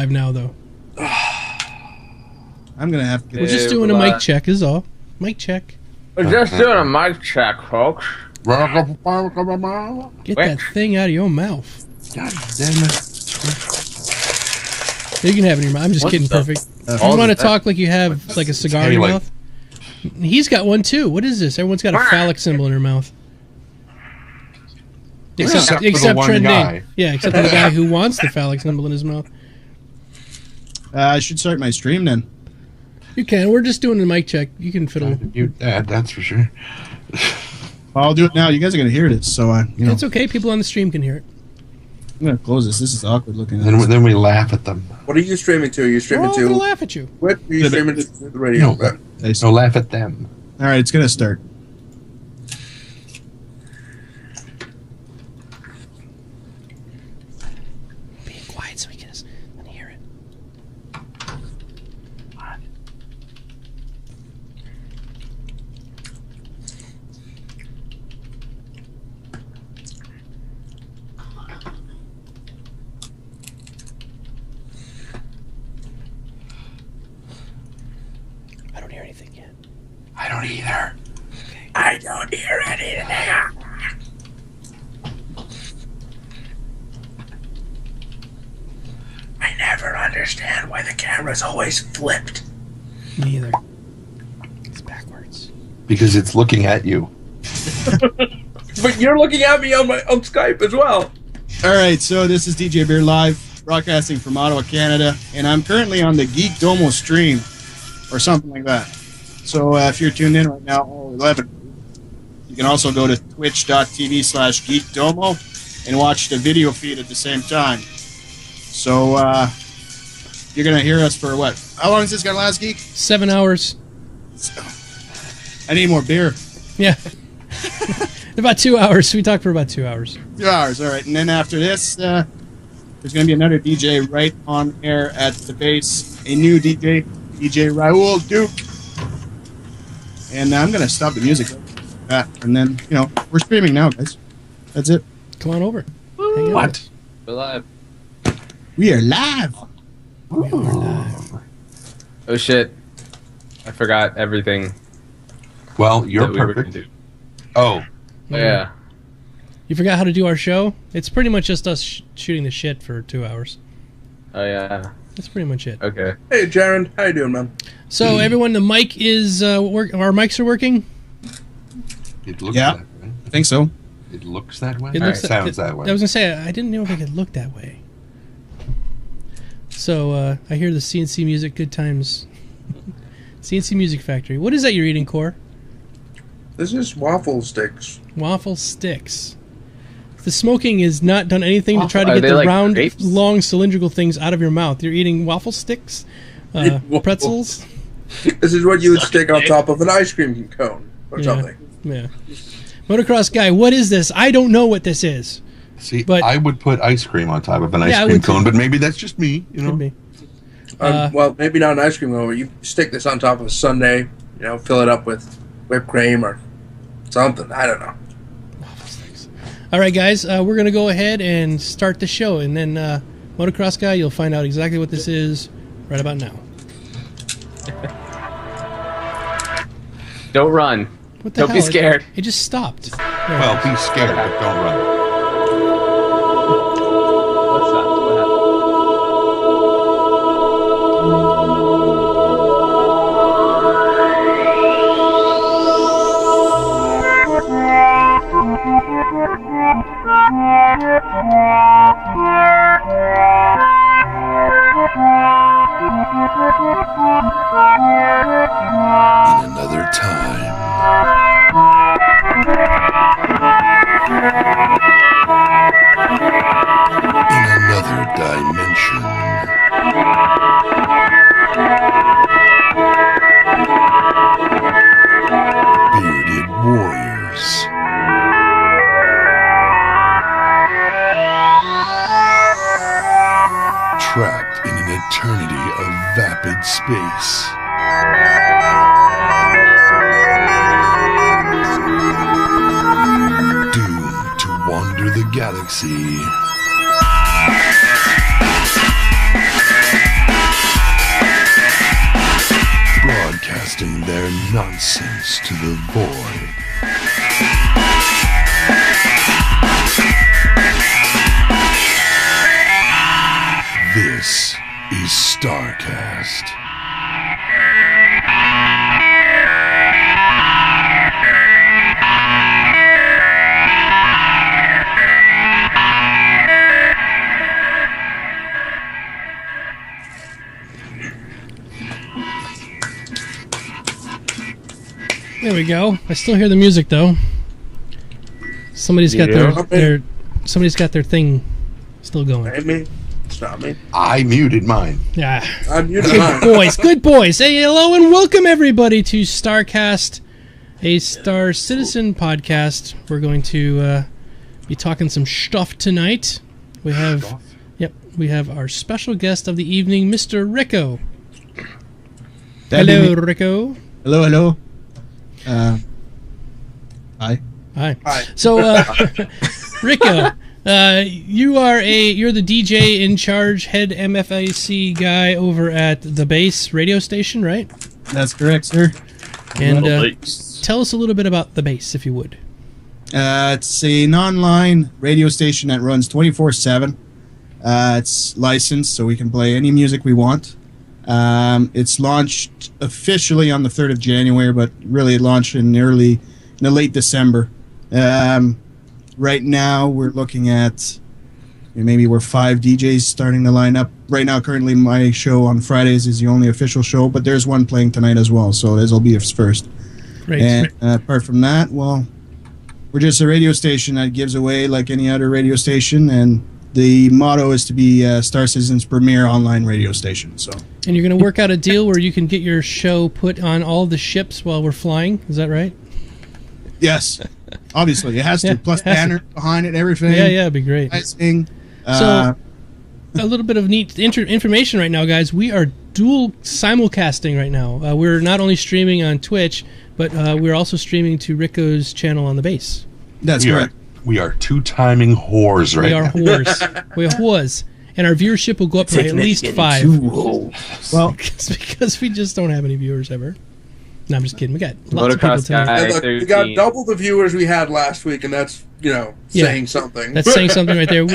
live now, though. I'm going to have to... We're just doing a mic check, is all. Mic check. We're just doing a mic check, folks. Get that thing out of your mouth. God damn it. You can have it in your mouth. I'm just kidding, Perfect. You want to talk like you have like a cigar in your mouth? He's got one too. What is this? Everyone's got a phallic symbol in their mouth. Except Trendane. Yeah, except for the guy who wants the phallic symbol in his mouth. I should start my stream then. You can. We're just doing a mic check. You can fiddle. That's for sure. Well, I'll do it now. You guys are going to hear this, so you know. It's okay. People on the stream can hear it. I'm going to close this. This is awkward looking. Then we laugh at them. What are you streaming to? Are you streaming to? I'm going to laugh at you. What are you streaming to the radio? No, laugh at them. All right, it's going to start. Be quiet so we can hear it. What? I don't hear anything yet. I don't either. Okay. I don't hear anything. I never understand why the camera's always flipped. Me either. It's backwards. Because it's looking at you. But you're looking at me on Skype as well. All right, so this is DJ Beer Live, broadcasting from Ottawa, Canada, and I'm currently on the Geekdomo stream, or something like that. So if you're tuned in right now, 11, you can also go to twitch.tv/Geekdomo and watch the video feed at the same time. So you're going to hear us for what? How long is this going to last, Geek? 7 hours. I need more beer. Yeah. About 2 hours. We talked for about 2 hours. 2 hours, all right. And then after this, there's going to be another DJ right on air at the base. A new DJ Raul Duke. And I'm going to stop the music. And then, you know, we're streaming now, guys. That's it. Come on over. Hang out. What? We're live. We are live. We are live. Oh shit! I forgot everything. Well, you're that we were perfect. gonna do. Oh. Yeah. You forgot how to do our show? It's pretty much just us shooting the shit for 2 hours. Oh yeah. That's pretty much it. Okay. Hey, Jaron, how you doing, man? So everyone, the mic is our mics are working. It looks Yeah. that way. I think so. It looks that way? It Or looks it sounds that way. I was gonna say I didn't know if it could look that way. So I hear the CNC music. Good times. CNC Music Factory. What is that you're eating, Core? This is waffle sticks. Waffle sticks. The smoking has not done anything to try to Are get they the like round, grapes? long, cylindrical things out of your mouth. You're eating waffle sticks, pretzels. This is what you would stick on top of an ice cream cone or something. Yeah. Motocross guy, what is this? I don't know what this is. See, but- I would put ice cream on top of an Yeah, I ice cream would cone, too. but maybe that's just me, you know. Could be. Well, maybe not an ice cream cone, but you stick this on top of a sundae, you know, fill it up with whipped cream or something. I don't know. Waffle sticks. All right, guys, we're going to go ahead and start the show. And then, Motocross guy, you'll find out exactly what this is right about now. Don't run. What the Don't hell? be scared. It just stopped. Well, be scared, but don't run. What's that? What happened? In another time. In another dimension. Bearded warriors. Trapped in an eternity of vapid space. Doomed to wander the galaxy. the void. This is StarCast. There we go. I still hear the music though. Somebody's got their somebody's got their thing still going. Ain't me. It's not me. I muted mine. Yeah. I'm muted. Good boys. Good boys. Hey, hello and welcome everybody to StarCast, a Star Citizen podcast. We're going to be talking some stuff tonight. We have we have our special guest of the evening, Mr. Ricko. Hello, Ricko. Hello, hello. Hi. Hi. So, Ricko, you're the DJ in charge, head MFAC guy over at the Base radio station, right? That's correct, sir. And tell us a little bit about the Base, if you would. It's an online radio station that runs 24/7. It's licensed, so we can play any music we want. It's launched officially on the 3rd of January, but really it launched in the late December. Right now we're looking at maybe we're 5 DJs starting to line up. Right now, currently my show on Fridays is the only official show, but there's one playing tonight as well, so this will be its first. Great. And apart from that, well, we're just a radio station that gives away like any other radio station, and the motto is to be Star Citizen's premier online radio station. So. And you're going to work out a deal where you can get your show put on all the ships while we're flying. Is that right? Yes, obviously it has to. Plus banner behind it, everything. Yeah, it'd be great. Pricing. So, a little bit of neat information right now, guys. We are dual simulcasting right now. We're not only streaming on Twitch, but we're also streaming to Ricko's channel on the Base. That's correct. We are two-timing whores right now. We are whores. We are whores. And our viewership will go up by at least 5. Well, because we just don't have any viewers ever. No, I'm just kidding. We got lots of people tonight. Hey, look, we got double the viewers we had last week, and that's, saying something. That's saying something right there.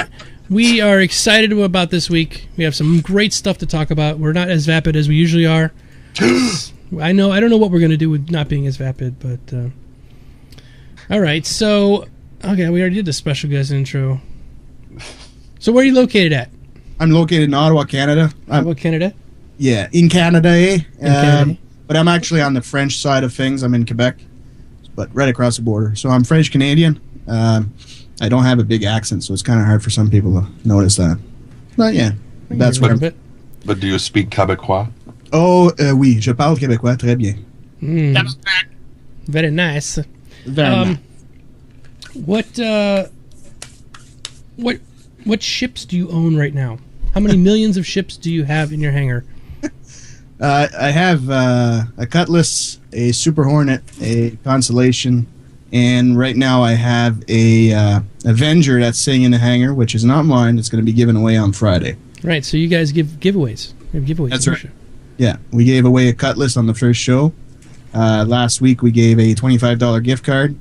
We are excited about this week. We have some great stuff to talk about. We're not as vapid as we usually are. I don't know what we're going to do with not being as vapid, but... all right, so... Okay, we already did the special guest intro. So where are you located at? I'm located in Ottawa, Canada. Ottawa, Canada? Yeah, in Canada, eh? Canada. But I'm actually on the French side of things. I'm in Quebec, but right across the border. So I'm French-Canadian. I don't have a big accent, so it's kind of hard for some people to notice that. But yeah, that's what I'm... But do you speak Quebecois? Oh, oui, je parle québécois très bien. Very nice. Very nice. What ships do you own right now? How many millions of ships do you have in your hangar? I have a Cutlass, a Super Hornet, a Constellation, and right now I have a Avenger that's sitting in the hangar, which is not mine. It's going to be given away on Friday. Right, so you guys give giveaways. You have giveaways. That's right. Yeah, we gave away a Cutlass on the first show. Last week we gave a $25 gift card.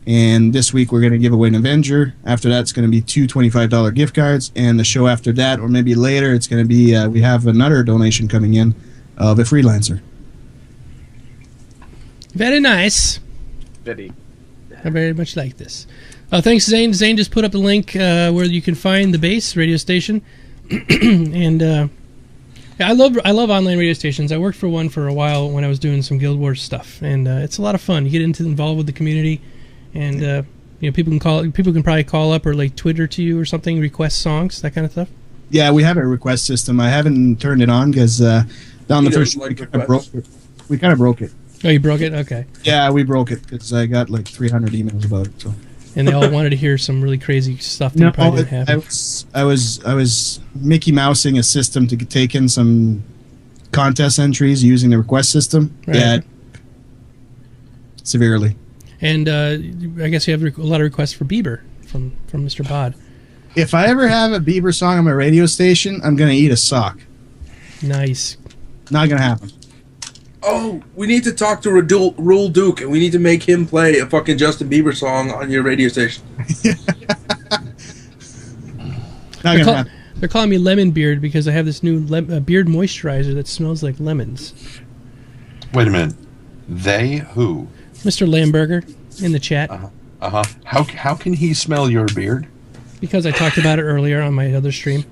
And this week we're going to give away an Avenger. After that, it's going to be 2 $25 gift cards. And the show after that, or maybe later, it's going to be, we have another donation coming in of a freelancer. Very nice. Very. I very much like this. Thanks, Zane. Zane just put up a link where you can find the Base radio station. And I love online radio stations. I worked for one for a while when I was doing some Guild Wars stuff. And it's a lot of fun. You get involved with the community. And people can probably call up or like Twitter to you or something, request songs, that kind of stuff. Yeah, we have a request system. I haven't turned it on because down the first we kind of broke it. We kind of broke it. Oh, you broke it? Okay. Yeah, we broke it because I got like 300 emails about it. So. And they all wanted to hear some really crazy stuff that you probably didn't have. I was Mickey Mousing a system to take in some contest entries using the request system. Right. Yeah, severely. And I guess you have a lot of requests for Bieber from Mr. Bod. If I ever have a Bieber song on my radio station, I'm going to eat a sock. Nice. Not going to happen. Oh, we need to talk to Rule Duke, and we need to make him play a fucking Justin Bieber song on your radio station. They're calling me Lemon Beard because I have this new beard moisturizer that smells like lemons. Wait a minute. They who? Mr. Lamberger in the chat. How can he smell your beard? Because I talked about it earlier on my other stream.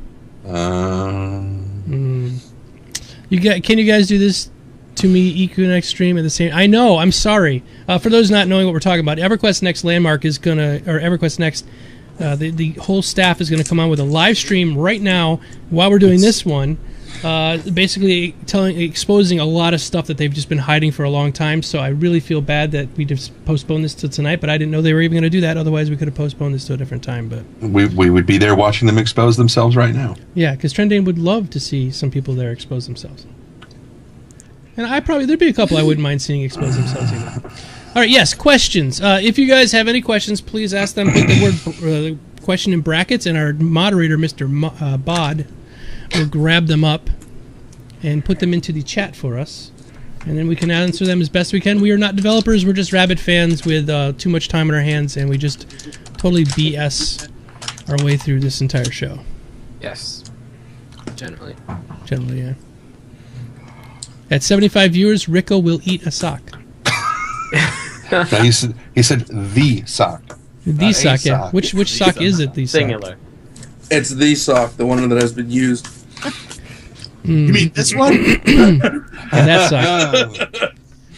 Can you guys do this to me, EQ next stream at the same? I know. I'm sorry. For those not knowing what we're talking about, EverQuest Next Landmark is EverQuest Next. The whole staff is going to come on with a live stream right now while we're doing this one, basically exposing a lot of stuff that they've just been hiding for a long time. So I really feel bad that we just postponed this to tonight, but I didn't know they were even going to do that. Otherwise, we could have postponed this to a different time. But we would be there watching them expose themselves right now. Yeah, because Trendane would love to see some people there expose themselves. And there'd be a couple I wouldn't mind seeing expose themselves either. All right, yes, questions. If you guys have any questions, please ask them. Put the word question in brackets, and our moderator, Mr. Bod, will grab them up and put them into the chat for us. And then we can answer them as best we can. We are not developers. We're just rabid fans with too much time on our hands, and we just totally BS our way through this entire show. Yes. Generally, yeah. At 75 viewers, Ricko will eat a sock. No, he said the sock. The sock, yeah. sock. Which sock is it? The singular. sock? It's the sock, the one that has been used. You mean this one? Yeah, that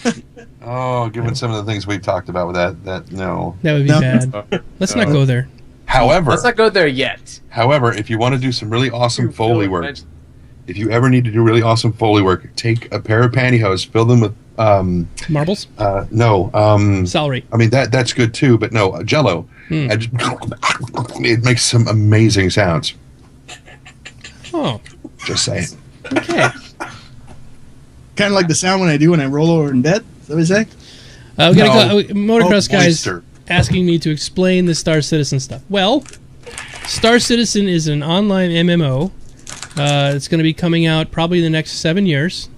sock. Oh, given some of the things we've talked about with that no. That would be bad. Let's not go there. However, let's not go there yet. However, if you want to do some really awesome Foley work, if you ever need to do really awesome Foley work, take a pair of pantyhose, fill them with marbles. No. Celery. I mean that's good too, but no Jello. And just, it makes some amazing sounds. Oh. Just saying. Okay. Kind of like the sound when I do when I roll over in bed. Is that what you say? We gotta go. Motocross guys oyster. asking me to explain the Star Citizen stuff. Well, Star Citizen is an online MMO. It's going to be coming out probably in the next 7 years.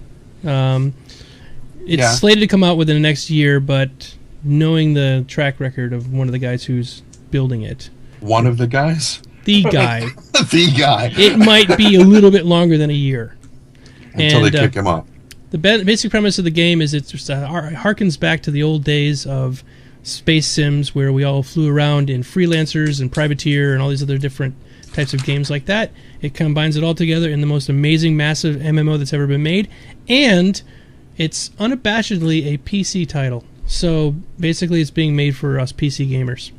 It's slated to come out within the next year, but knowing the track record of one of the guys who's building it. One of the guys? The guy. The guy. It might be a little bit longer than a year. Until they kick him off. The basic premise of the game is it harkens back to the old days of space sims where we all flew around in Freelancers and Privateer and all these other different types of games like that. It combines it all together in the most amazing, massive MMO that's ever been made. And it's unabashedly a PC title. So basically it's being made for us PC gamers.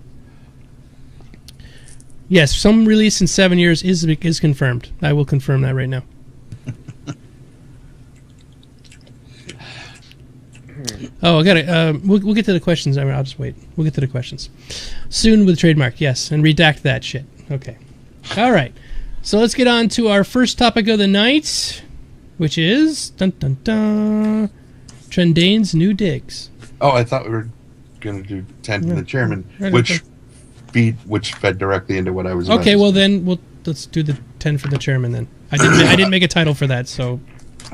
Yes, some release in 7 years is confirmed. I will confirm that right now. Oh, I got it. We'll get to the questions. I'll just wait. We'll get to the questions soon with trademark. Yes, and redact that shit. Okay. All right. So let's get on to our first topic of the night, which is Trendane's new digs. Oh, I thought we were going to do 10 from the chairman, which fed directly into what I was. Okay, well then let's do the 10 for the chairman then. I didn't make a title for that, so.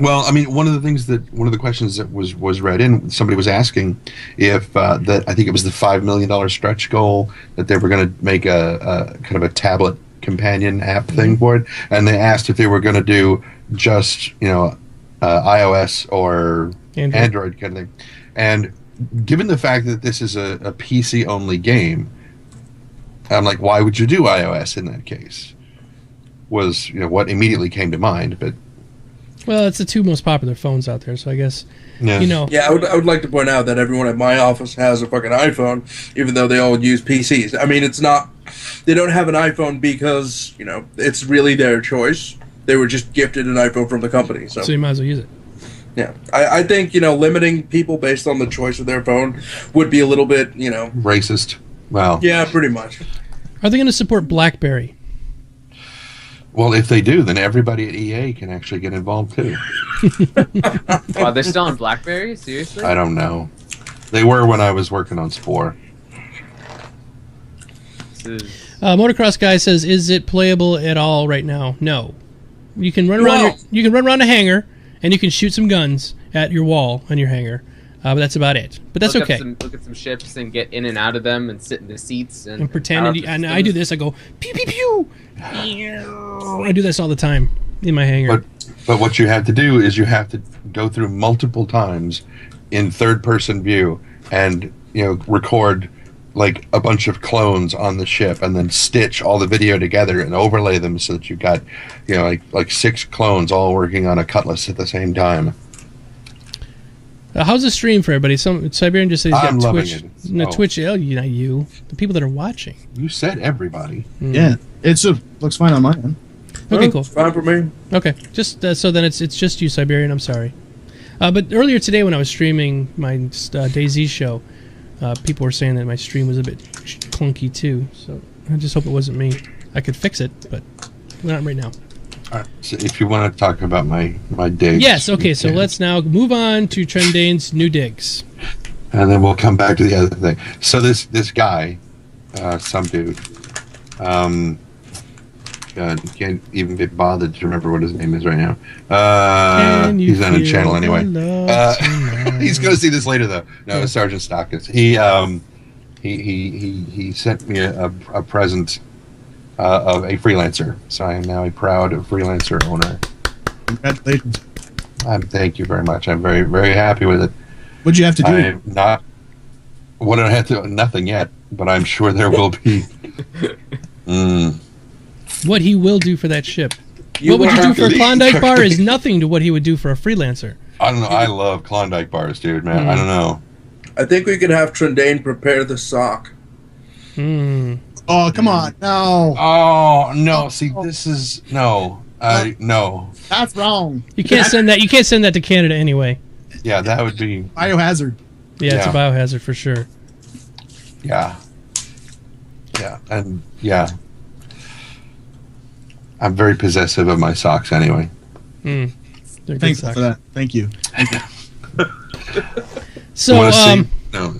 Well, I mean, one of the questions that was read in, somebody was asking if that I think it was the $5 million stretch goal that they were going to make a kind of a tablet companion app thing for it, and they asked if they were going to do just iOS or Android kind of thing. And given the fact that this is a PC only game, I'm like, why would you do iOS in that case? Was what immediately came to mind, but. Well, it's the two most popular phones out there, so I guess, Yeah, I would like to point out that everyone at my office has a fucking iPhone, even though they all use PCs. I mean, it's not... They don't have an iPhone because, it's really their choice. They were just gifted an iPhone from the company. So you might as well use it. Yeah. I think, limiting people based on the choice of their phone would be a little bit, Racist. Wow. Yeah, pretty much. Are they going to support BlackBerry? Well, if they do, then everybody at EA can actually get involved too. Wow, they're still on BlackBerry? Seriously? I don't know. They were when I was working on Spore. Motocross guy says, "Is it playable at all right now?" No. You can run around. You can run around a hangar, and you can shoot some guns, at your wall on your hanger. But that's about it. But that's okay. Look at some ships and get in and out of them and sit in the seats and pretend. And I do this. I go pew pew pew. I do this all the time in my hangar. But what you have to do is you have to go through multiple times in third-person view and record like a bunch of clones on the ship and then stitch all the video together and overlay them so that you've got like 6 clones all working on a cutlass at the same time. How's the stream for everybody? Siberian just said he's got Twitch. It. No, Twitch. Not you. The people that are watching. You said everybody. Yeah, it looks fine on my end. Okay, cool. Fine for me. Okay, just so then it's just you, Siberian. I'm sorry. But earlier today when I was streaming my DayZ show, people were saying that my stream was a bit clunky too. So I just hope it wasn't me. I could fix it, but not right now. All right, so if you want to talk about my digs. Yes, okay, so let's now move on to Trendane's new digs. And then we'll come back to the other thing. So this guy, some dude, can't even be bothered to remember what his name is right now. He's on a channel anyway. He's going to see this later, though. No, it's Sergeant StarCast. He sent me a present of a freelancer. So I am now a proud freelancer owner. Congratulations. Thank you very much. I'm very, very happy with it. What'd you have to do? I'm not. What did I have to? Nothing yet, but I'm sure there will be. What he will do for that ship. What would you do for a Klondike bar is nothing to what he would do for a freelancer. I don't know. I love Klondike bars, dude, man. I don't know. I think we could have Trendane prepare the sock. Oh, come on. No. Oh, no. See, this is... No. No. That's wrong. You can't send that. You can't send that to Canada anyway. Yeah, that would be... Biohazard. Yeah, it's a biohazard for sure. Yeah. Yeah, and yeah. I'm very possessive of my socks anyway. Thanks for that. Thank you. So, no.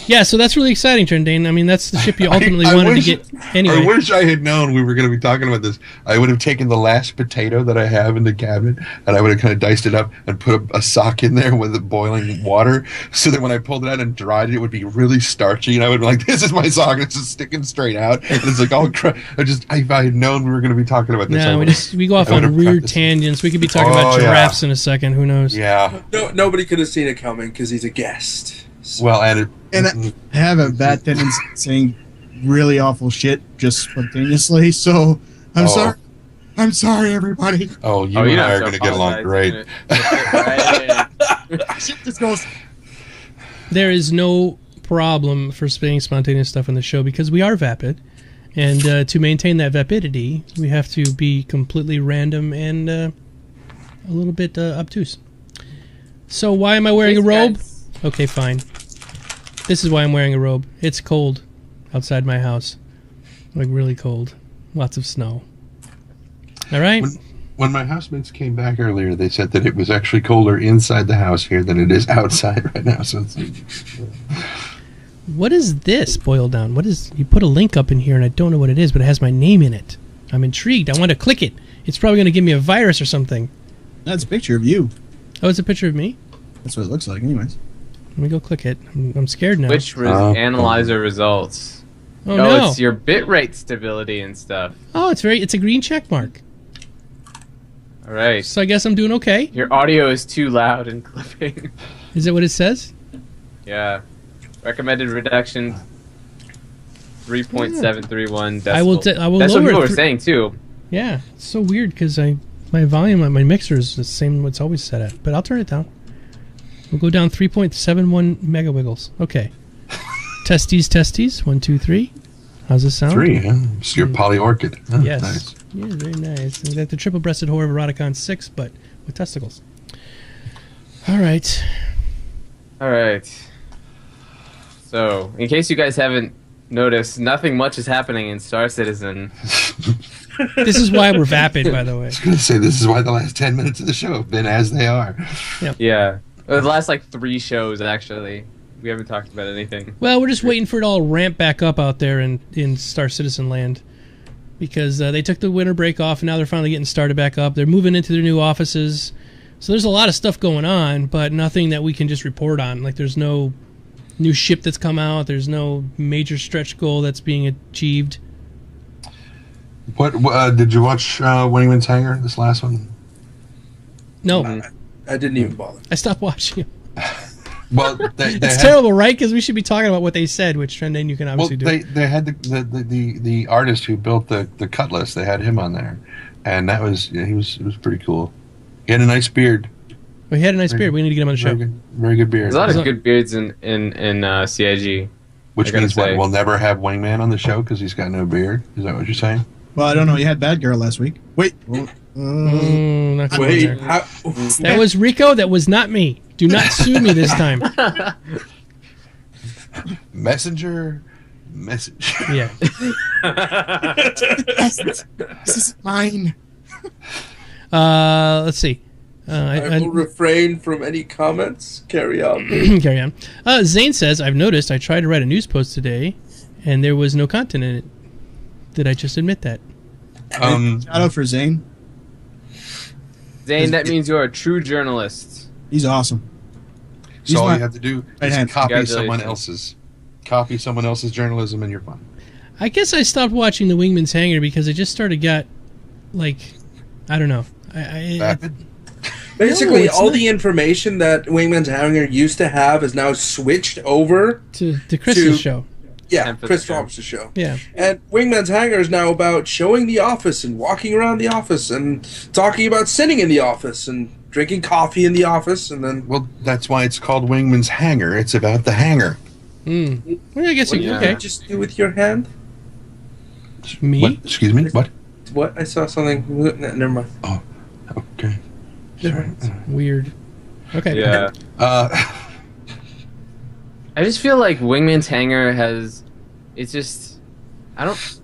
Yeah, so that's really exciting, Trendane. I mean, that's the ship you ultimately wanted to get anyway. I wish I had known we were going to be talking about this. I would have taken the last potato that I have in the cabinet, and I would have kind of diced it up and put a sock in there with the boiling water, so that when I pulled it out and dried it, it would be really starchy, and I would be like, this is my sock, and it's just sticking straight out. And it's like, oh, crap. If I had known we were going to be talking about this. No, we go off on weird tangents. We could be talking about giraffes in a second. Who knows? Yeah. No, nobody could have seen it coming because he's a guest. Well, and I have a bad tendency saying really awful shit just spontaneously, so I'm sorry. I'm sorry, everybody. Oh, you and I are going to get along great. Shit just goes. There is no problem for saying spontaneous stuff on the show because we are vapid, and to maintain that vapidity, we have to be completely random and a little bit obtuse. So why am I wearing a robe? Okay, fine. This is why I'm wearing a robe. It's cold outside my house. Like, really cold. Lots of snow. All right? When my housemates came back earlier, they said that it was actually colder inside the house here than it is outside right now. So what is this, Boil Down? What is... You put a link up in here, and I don't know what it is, but it has my name in it. I'm intrigued. I want to click it. It's probably going to give me a virus or something. That's a picture of you. Oh, it's a picture of me? That's what it looks like, anyways. Let me go click it. I'm scared now. Which analyzer results? Oh, no. It's your bitrate stability and stuff. Oh, it's a green check mark. All right. So I guess I'm doing okay. Your audio is too loud and clipping. Is that what it says? Yeah. Recommended reduction 3.731 decibels. I will That's lower what people it. were saying too. Yeah, it's so weird because my volume on my mixer is the same what's always set at, but I'll turn it down. We'll go down 3.71 megawiggles. Okay. Testes. 1, 2, 3. How's this sound? 3, huh? It's your polyorchid. Oh, yes. Nice. Yeah, very nice. And like the triple-breasted whore of Eroticon 6, but with testicles. All right. So, in case you guys haven't noticed, nothing much is happening in Star Citizen. This is why we're vapid, by the way. I was going to say, this is why the last 10 minutes of the show have been as they are. Yep. Yeah. The last, 3 shows, actually. We haven't talked about anything. Well, we're just waiting for it all to ramp back up out there in Star Citizen land. Because they took the winter break off, and now they're finally getting started back up. They're moving into their new offices. So there's a lot of stuff going on, but nothing that we can just report on. Like there's no new ship that's come out. There's no major stretch goal that's being achieved. What did you watch Wingman's Hangar, this last one? No. I didn't even bother. I stopped watching. Well, it's terrible, right? Because we should be talking about what they said, which Trendane you can obviously do. They had the artist who built the Cutlass. They had him on there, and that was it was pretty cool. He had a nice beard. Well, he had a nice beard. We need to get him on the show. Very good beard. There's a lot of good beards in CIG. Which means what? We'll never have Wingman on the show because he's got no beard. Is that what you're saying? Well, I don't know. You had Bad Girl last week. Wait. Not going Wait, there. That was Ricko. That was not me. Do not sue me this time. Messenger. Message. Yeah. This is mine. Let's see. I will refrain from any comments. Carry on. Carry on. Zane says, I've noticed I tried to write a news post today, and there was no content in it. Did I just admit that? Shout out for Zane. Zane, that means you're a true journalist. He's awesome. So all you have to do is copy Congratulations. someone else's. Copy someone else's journalism and you're fine. I guess I stopped watching the Wingman's Hangar because it just started got, like, I don't know. Vapid? Basically, No, it's all not. the information that Wingman's Hangar used to have is now switched over. To Chris's show. Yeah, Time for Chris the show. Roberts' show. Yeah. And Wingman's Hangar is now about showing the office and walking around the office and talking about sitting in the office and drinking coffee in the office and then... Well, that's why it's called Wingman's Hangar. It's about the hangar. Well, I guess What you, did you okay. just do with your hand? Me? What? Excuse me? What? What? I saw something... Never mind. Oh, okay. Sorry. Weird. Okay. Yeah. I just feel like Wingman's Hangar has... It's just... I don't...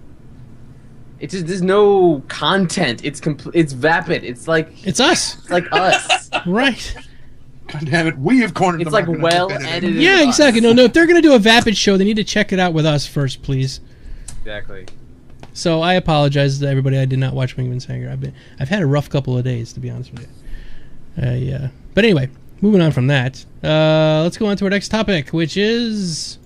It's just... There's no content. It's It's vapid. It's like... It's us. It's like us. Right. God damn it. We have cornered It's the like market. well edited. Yeah, exactly. No, if they're going to do a Vapid show, they need to check it out with us first, please. Exactly. So I apologize to everybody. I did not watch Wingman's Hangar. I've had a rough couple of days, to be honest with you. Yeah. But anyway, moving on from that, let's go on to our next topic, which is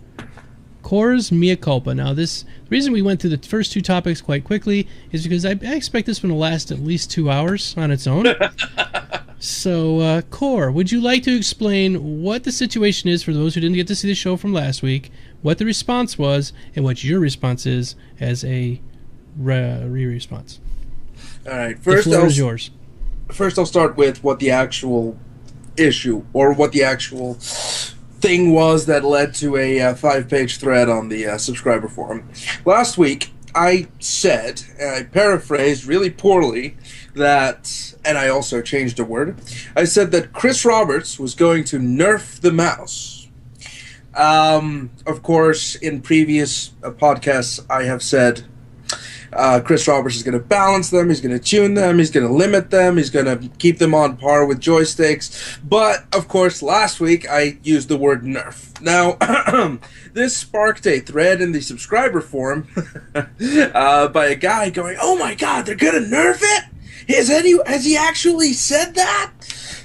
Core's Mea Culpa. Now, the reason we went through the first two topics quite quickly is because I expect this one to last at least 2 hours on its own. So, Core, would you like to explain what the situation is for those who didn't get to see the show from last week, what the response was, and what your response is as a re-response? All right. The floor is yours. First, I'll start with what the actual issue or what the actual thing was that led to a 5-page thread on the subscriber forum. Last week, I said, and I paraphrased really poorly, that, and I also changed a word, I said that Chris Roberts was going to nerf the mouse. Of course, in previous podcasts, I have said Chris Roberts is going to balance them, he's going to tune them, he's going to limit them, he's going to keep them on par with joysticks. But, of course, last week I used the word nerf. Now, this sparked a thread in the subscriber forum by a guy going, "Oh my god, they're going to nerf it? Has he actually said that?"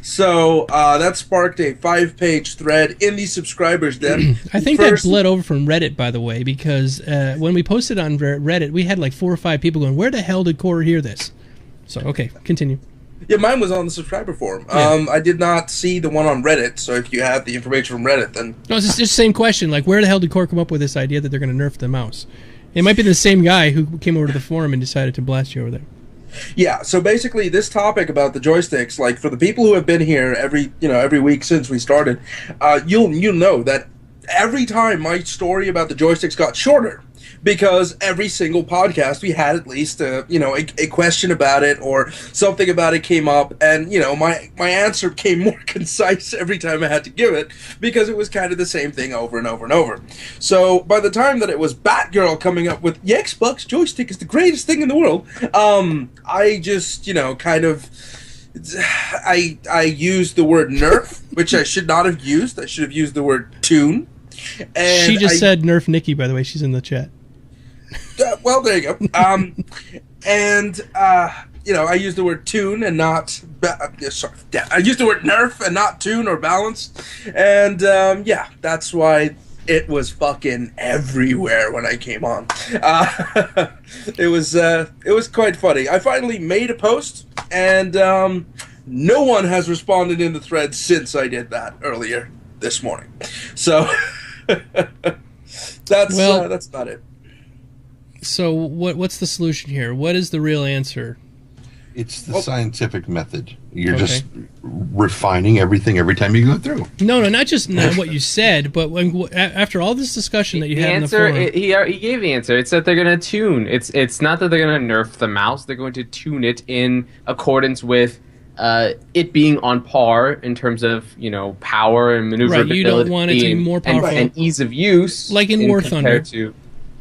So that sparked a 5-page thread in the subscribers den. I think that bled over from Reddit, by the way, because when we posted on Reddit, we had like 4 or 5 people going, "Where the hell did Core hear this?" So, okay, continue. Yeah, mine was on the subscriber forum. Yeah. I did not see the one on Reddit, so if you have the information from Reddit, then... No, it's just the same question. Like, where the hell did Core come up with this idea that they're going to nerf the mouse? It might be the same guy who came over to the forum and decided to blast you over there. Yeah, so basically this topic about the joysticks, like for the people who have been here every week since we started, you'll know that every time my story about the joysticks got shorter, because every single podcast we had at least a question about it or something about it came up, and my answer came more concise every time I had to give it, because it was kind of the same thing over and over and over. So by the time that it was Batgirl coming up with the Xbox joystick is the greatest thing in the world, I just I used the word nerf, which I should not have used. I should have used the word tune. And she just said nerf Nikki, by the way. She's in the chat. Well, there you go. I use the word tune and not. I use the word nerf and not tune or balance, and that's why it was fucking everywhere when I came on. It was quite funny. I finally made a post, and no one has responded in the thread since I did that earlier this morning. So that's about it. So what's the solution here? What is the real answer? It's the scientific method. You're just refining everything every time you go through. No, not just what you said, but after all this discussion that you had in the forum. He gave the answer. It's that they're going to tune. It's not that they're going to nerf the mouse. They're going to tune it in accordance with it being on par in terms of power and maneuverability. Right, you don't want it to be more powerful and ease of use, like in War Thunder.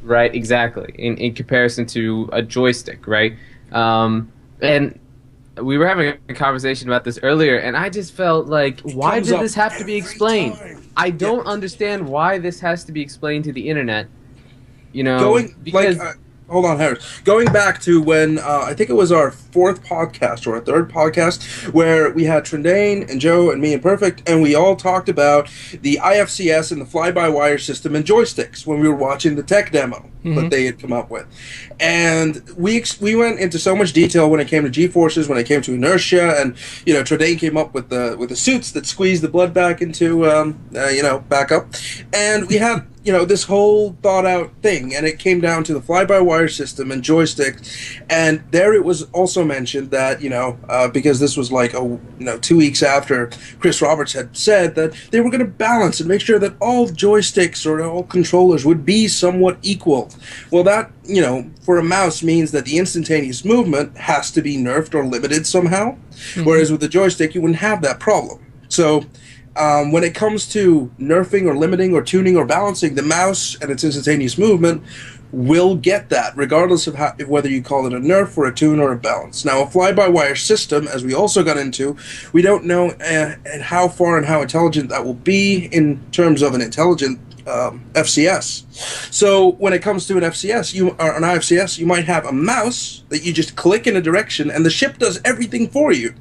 Right, exactly. In comparison to a joystick, right? And we were having a conversation about this earlier, and I just felt like, why did this have to be explained? I don't understand why this has to be explained to the internet. Hold on, Harris. Going back to when I think it was our fourth podcast or our third podcast where we had Trendane and Joe and me and Perfekt, and we all talked about the IFCS and the fly-by-wire system and joysticks when we were watching the tech demo that they had come up with. And we went into so much detail when it came to G-forces, when it came to inertia, and Trendane came up with the suits that squeeze the blood back into back up, and we had this whole thought out thing, and it came down to the fly-by-wire system and joysticks, and there it was also mentioned that because this was like 2 weeks after Chris Roberts had said that they were going to balance and make sure that all joysticks or all controllers would be somewhat equal. Well, that for a mouse means that the instantaneous movement has to be nerfed or limited somehow, whereas with the joystick you wouldn't have that problem. So when it comes to nerfing or limiting or tuning or balancing, the mouse and its instantaneous movement will get that, regardless of whether you call it a nerf or a tune or a balance. Now, a fly-by-wire system, as we also got into, we don't know and how far and how intelligent that will be in terms of an intelligent FCS. So when it comes to an FCS, or an IFCS, you might have a mouse that you just click in a direction and the ship does everything for you.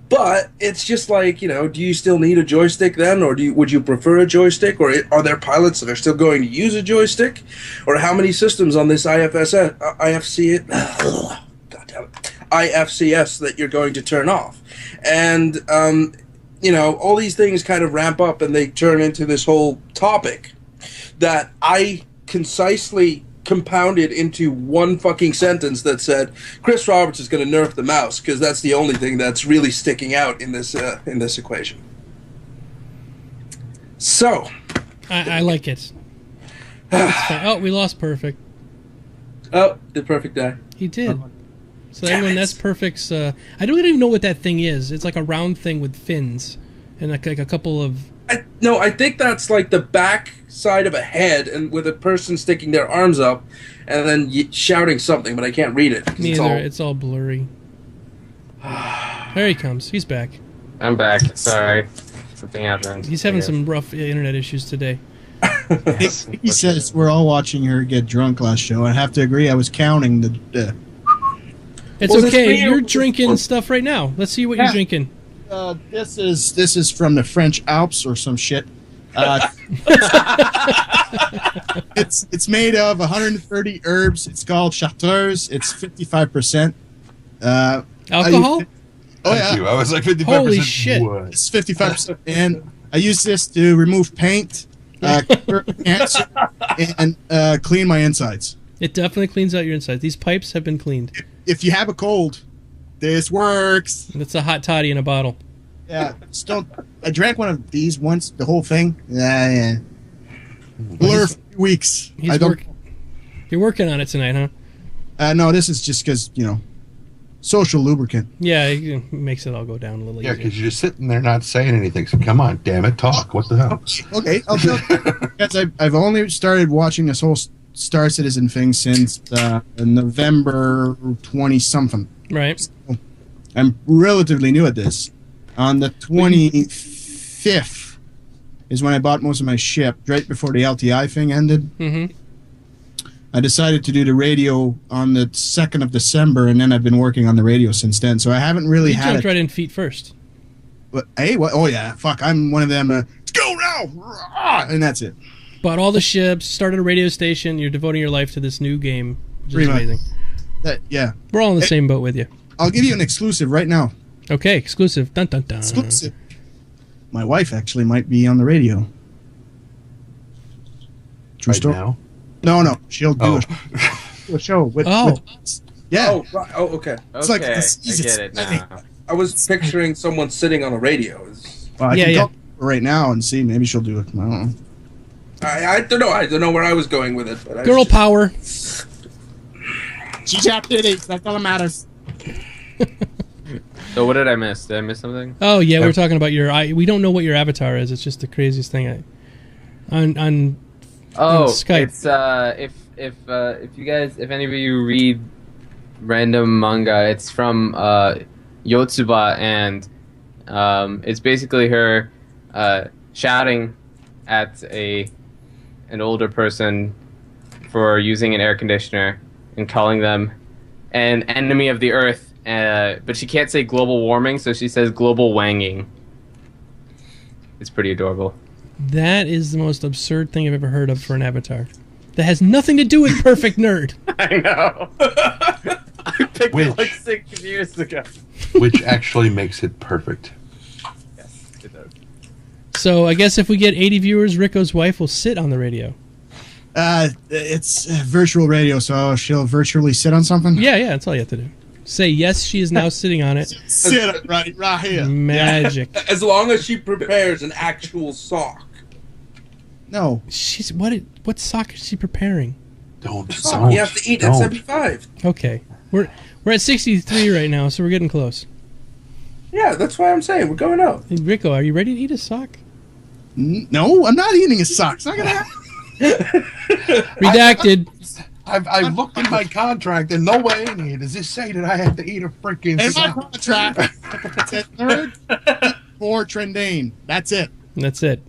But it's just like, do you still need a joystick then? Or would you prefer a joystick? Or are there pilots that are still going to use a joystick? Or how many systems on this IFCS that you're going to turn off? And, all these things kind of ramp up and they turn into this whole topic that I concisely compounded into one fucking sentence that said Chris Roberts is going to nerf the mouse because that's the only thing that's really sticking out in this equation. So I like it. Oh, we lost Perfekt. Oh, did Perfekt die? He did. So everyone, that's Perfekt's. I don't even know what that thing is. It's like a round thing with fins and like a couple of. I think that's like the back side of a head and with a person sticking their arms up and then shouting something, but I can't read it. It's all blurry. There he comes. He's back. I'm back. Sorry. Something happened. He's having some rough internet issues today. He says we're all watching her get drunk last show. I have to agree. I was counting the. It's okay. You're drinking stuff right now. Let's see what you're drinking. This is from the French Alps or some shit. It's made of 130 herbs. It's called Chartreuse. It's 55%. Alcohol? Thank you. I was like 55%. Holy shit! What? It's 55%, and I use this to remove paint, cure cancer, and clean my insides. It definitely cleans out your insides. These pipes have been cleaned. If you have a cold, this works. It's a hot toddy in a bottle. Yeah, I drank one of these once, the whole thing. Yeah. Blur for 2 weeks. You're working on it tonight, huh? No, this is just because, social lubricant. Yeah, it makes it all go down a little easier. Yeah, because you're just sitting there not saying anything. So come on, damn it, talk. What the hell? Okay, I'll tell you. Because I've only started watching this whole Star Citizen thing since November 20-something. Right. So I'm relatively new at this. On the 25th is when I bought most of my ship, right before the LTI thing ended. Mm-hmm. I decided to do the radio on the 2nd of December, and then I've been working on the radio since then. So I haven't really You had jumped it. right in feet first. But, hey, what? Oh yeah, fuck! I'm one of them. Let's go now, and that's it. Bought all the ships, started a radio station. You're devoting your life to this new game, which is Pretty much. amazing. Yeah, We're all in the same boat with you. I'll give you an exclusive right now. Okay, exclusive. Dun dun dun. Exclusive. My wife actually might be on the radio. True Right story. now? No, she'll do Oh. a show with. Oh. Yeah. Oh, right. Oh, okay. It's like Okay, this I easy get it thing. now. I was picturing someone sitting on a radio. Well, I Yeah, can yeah. talk to her right now and see. Maybe she'll do it. I don't know. I don't know. I don't know where I was going with it. But I Girl was power. She's out there. That's all that matters. So what did I miss? Did I miss something? Oh yeah, we were talking about your. We don't know what your avatar is. It's just the craziest thing. On Oh, Skype. it's if you guys, if any of you read random manga, it's from Yotsuba, and it's basically her shouting at an older person for using an air conditioner and calling them an enemy of the earth. But she can't say global warming, so she says global wanging. It's pretty adorable. That is the most absurd thing I've ever heard of for an avatar. That has nothing to do with Perfekt Nerd. I know. I picked Which? it like 6 years ago. Which actually makes it perfect. Yes, it does. So I guess if we get 80 viewers, Ricko's wife will sit on the radio. It's virtual radio, so she'll virtually sit on something. Yeah, that's all you have to do. Say yes, she is now sitting on it. Sit right here. Magic. As long as she prepares an actual sock. No. She's what sock is she preparing? Don't. Sock you have to eat at don't. 75. Okay, we're at 63 right now, so we're getting close. Yeah, that's why I'm saying we're going up. Hey, Ricko, are you ready to eat a sock? No, I'm not eating his socks. Not gonna happen. Redacted. I've looked in my contract, and no way in here does it say that I have to eat a freaking In my sock. contract, it says third for Trendane. That's it. That's it.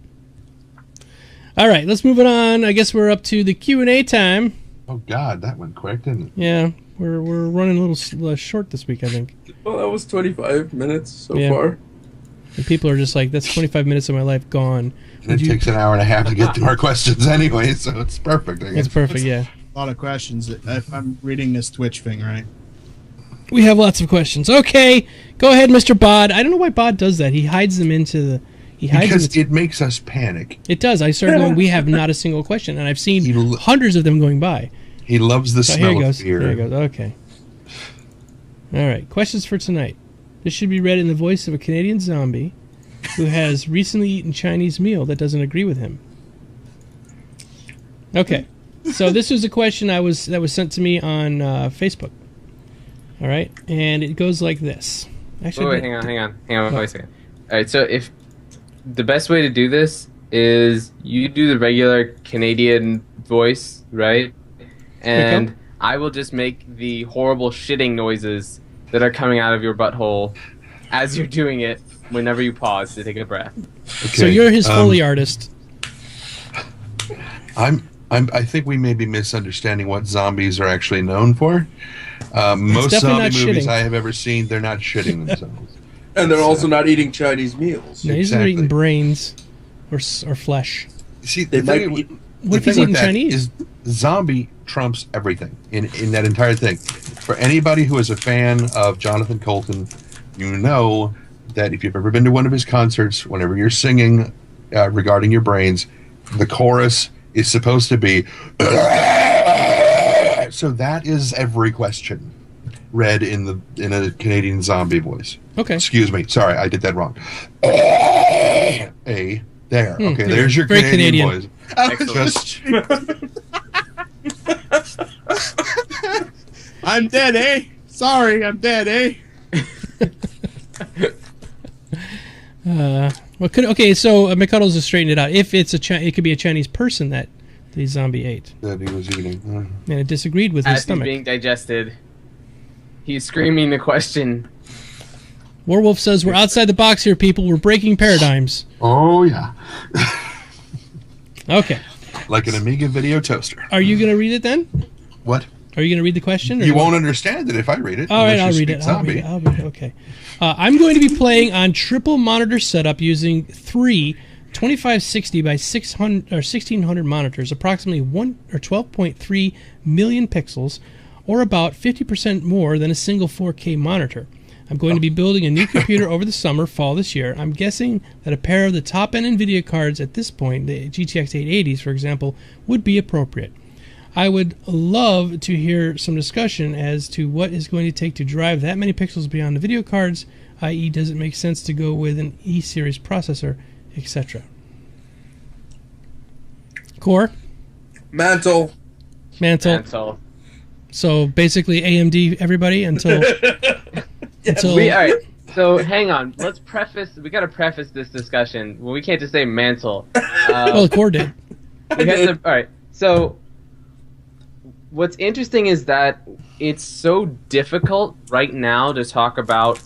All right, let's move it on. I guess we're up to the Q&A time. Oh God, that went quick, didn't it? Yeah, we're running a little short this week, I think. Well, that was 25 minutes so Yeah. far. And people are just like, that's 25 minutes of my life gone. And it takes an hour and a half to get to our questions anyway, so it's perfect. I guess. It's perfect, yeah. A lot of questions. If I'm reading this Twitch thing right. We have lots of questions. Okay, go ahead, Mr. Bod. I don't know why Bod does that. He hides them into the... He hides Because them. it makes us panic. It does. I started going, we have not a single question, and I've seen hundreds of them going by. He loves the So here smell it of goes. fear. Here it goes. Okay. All right. Questions for tonight. This should be read in the voice of a Canadian zombie who has recently eaten Chinese meal that doesn't agree with him. Okay. So this was a question that was sent to me on Facebook. All right, and it goes like this. Actually, Wait, hang on, wait a second. All right, so if the best way to do this is you do the regular Canadian voice, right? And I will just make the horrible shitting noises that are coming out of your butthole as you're doing it whenever you pause to take a breath. Okay, So you're his Foley artist. I think we may be misunderstanding what zombies are actually known for. Most definitely zombie not movies shitting. I have ever seen, they're not shitting themselves. And they're also not eating Chinese meals. No, he's not exactly. eating brains or flesh. See, They the might thing, be- What if the he's thing eating with that Chinese? is zombie trumps everything in that entire thing. For anybody who is a fan of Jonathan Colton, you know that if you've ever been to one of his concerts, whenever you're singing regarding your brains, the chorus is supposed to be. So that is every question read in a Canadian zombie voice. Okay. Excuse me. Sorry, I did that wrong. There. Okay, there's your Very Canadian, Canadian. voice. Excellent. Just I'm dead, eh? Sorry, I'm dead, eh? So McCuddles has straightened it out. If it's it could be a Chinese person that the zombie ate, that he was eating. and it disagreed with his As he's stomach. being digested, he's screaming the question. Warwolf says, we're outside the box here, people. We're breaking paradigms. Oh yeah, Okay. like an Amiga video toaster. Are you going to read it then? What? Are you going to read the question? Or You won't understand it if I read it. All right, unless I'll you read speak it. zombie. I'll read it. Okay. I'm going to be playing on triple monitor setup using three 2560 by 600 or 1600 monitors, approximately 12.3 million pixels, or about 50% more than a single 4K monitor. I'm going to be building a new computer over the fall this year. I'm guessing that a pair of the top-end NVIDIA cards at this point, the GTX 880s, for example, would be appropriate. I would love to hear some discussion as to what is going to take to drive that many pixels beyond the video cards, i.e. does it make sense to go with an E-series processor, etc. Core? Mantle. So basically AMD everybody until... All right. So hang on. We got to preface this discussion. Well, we can't just say mantle. Well, Core did. We have to, all right. So what's interesting is that it's so difficult right now to talk about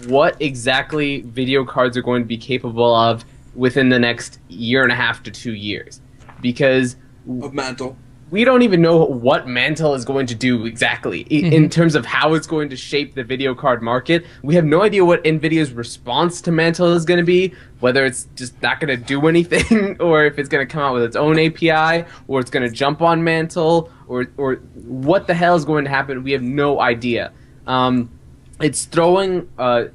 what exactly video cards are going to be capable of within the next year and a half to 2 years, because of Mantle. We don't even know what Mantle is going to do exactly in terms of how it's going to shape the video card market. We have no idea what NVIDIA's response to Mantle is going to be, whether it's just not going to do anything, or if it's going to come out with its own API, or it's going to jump on Mantle, or what the hell is going to happen. We have no idea. It's throwing...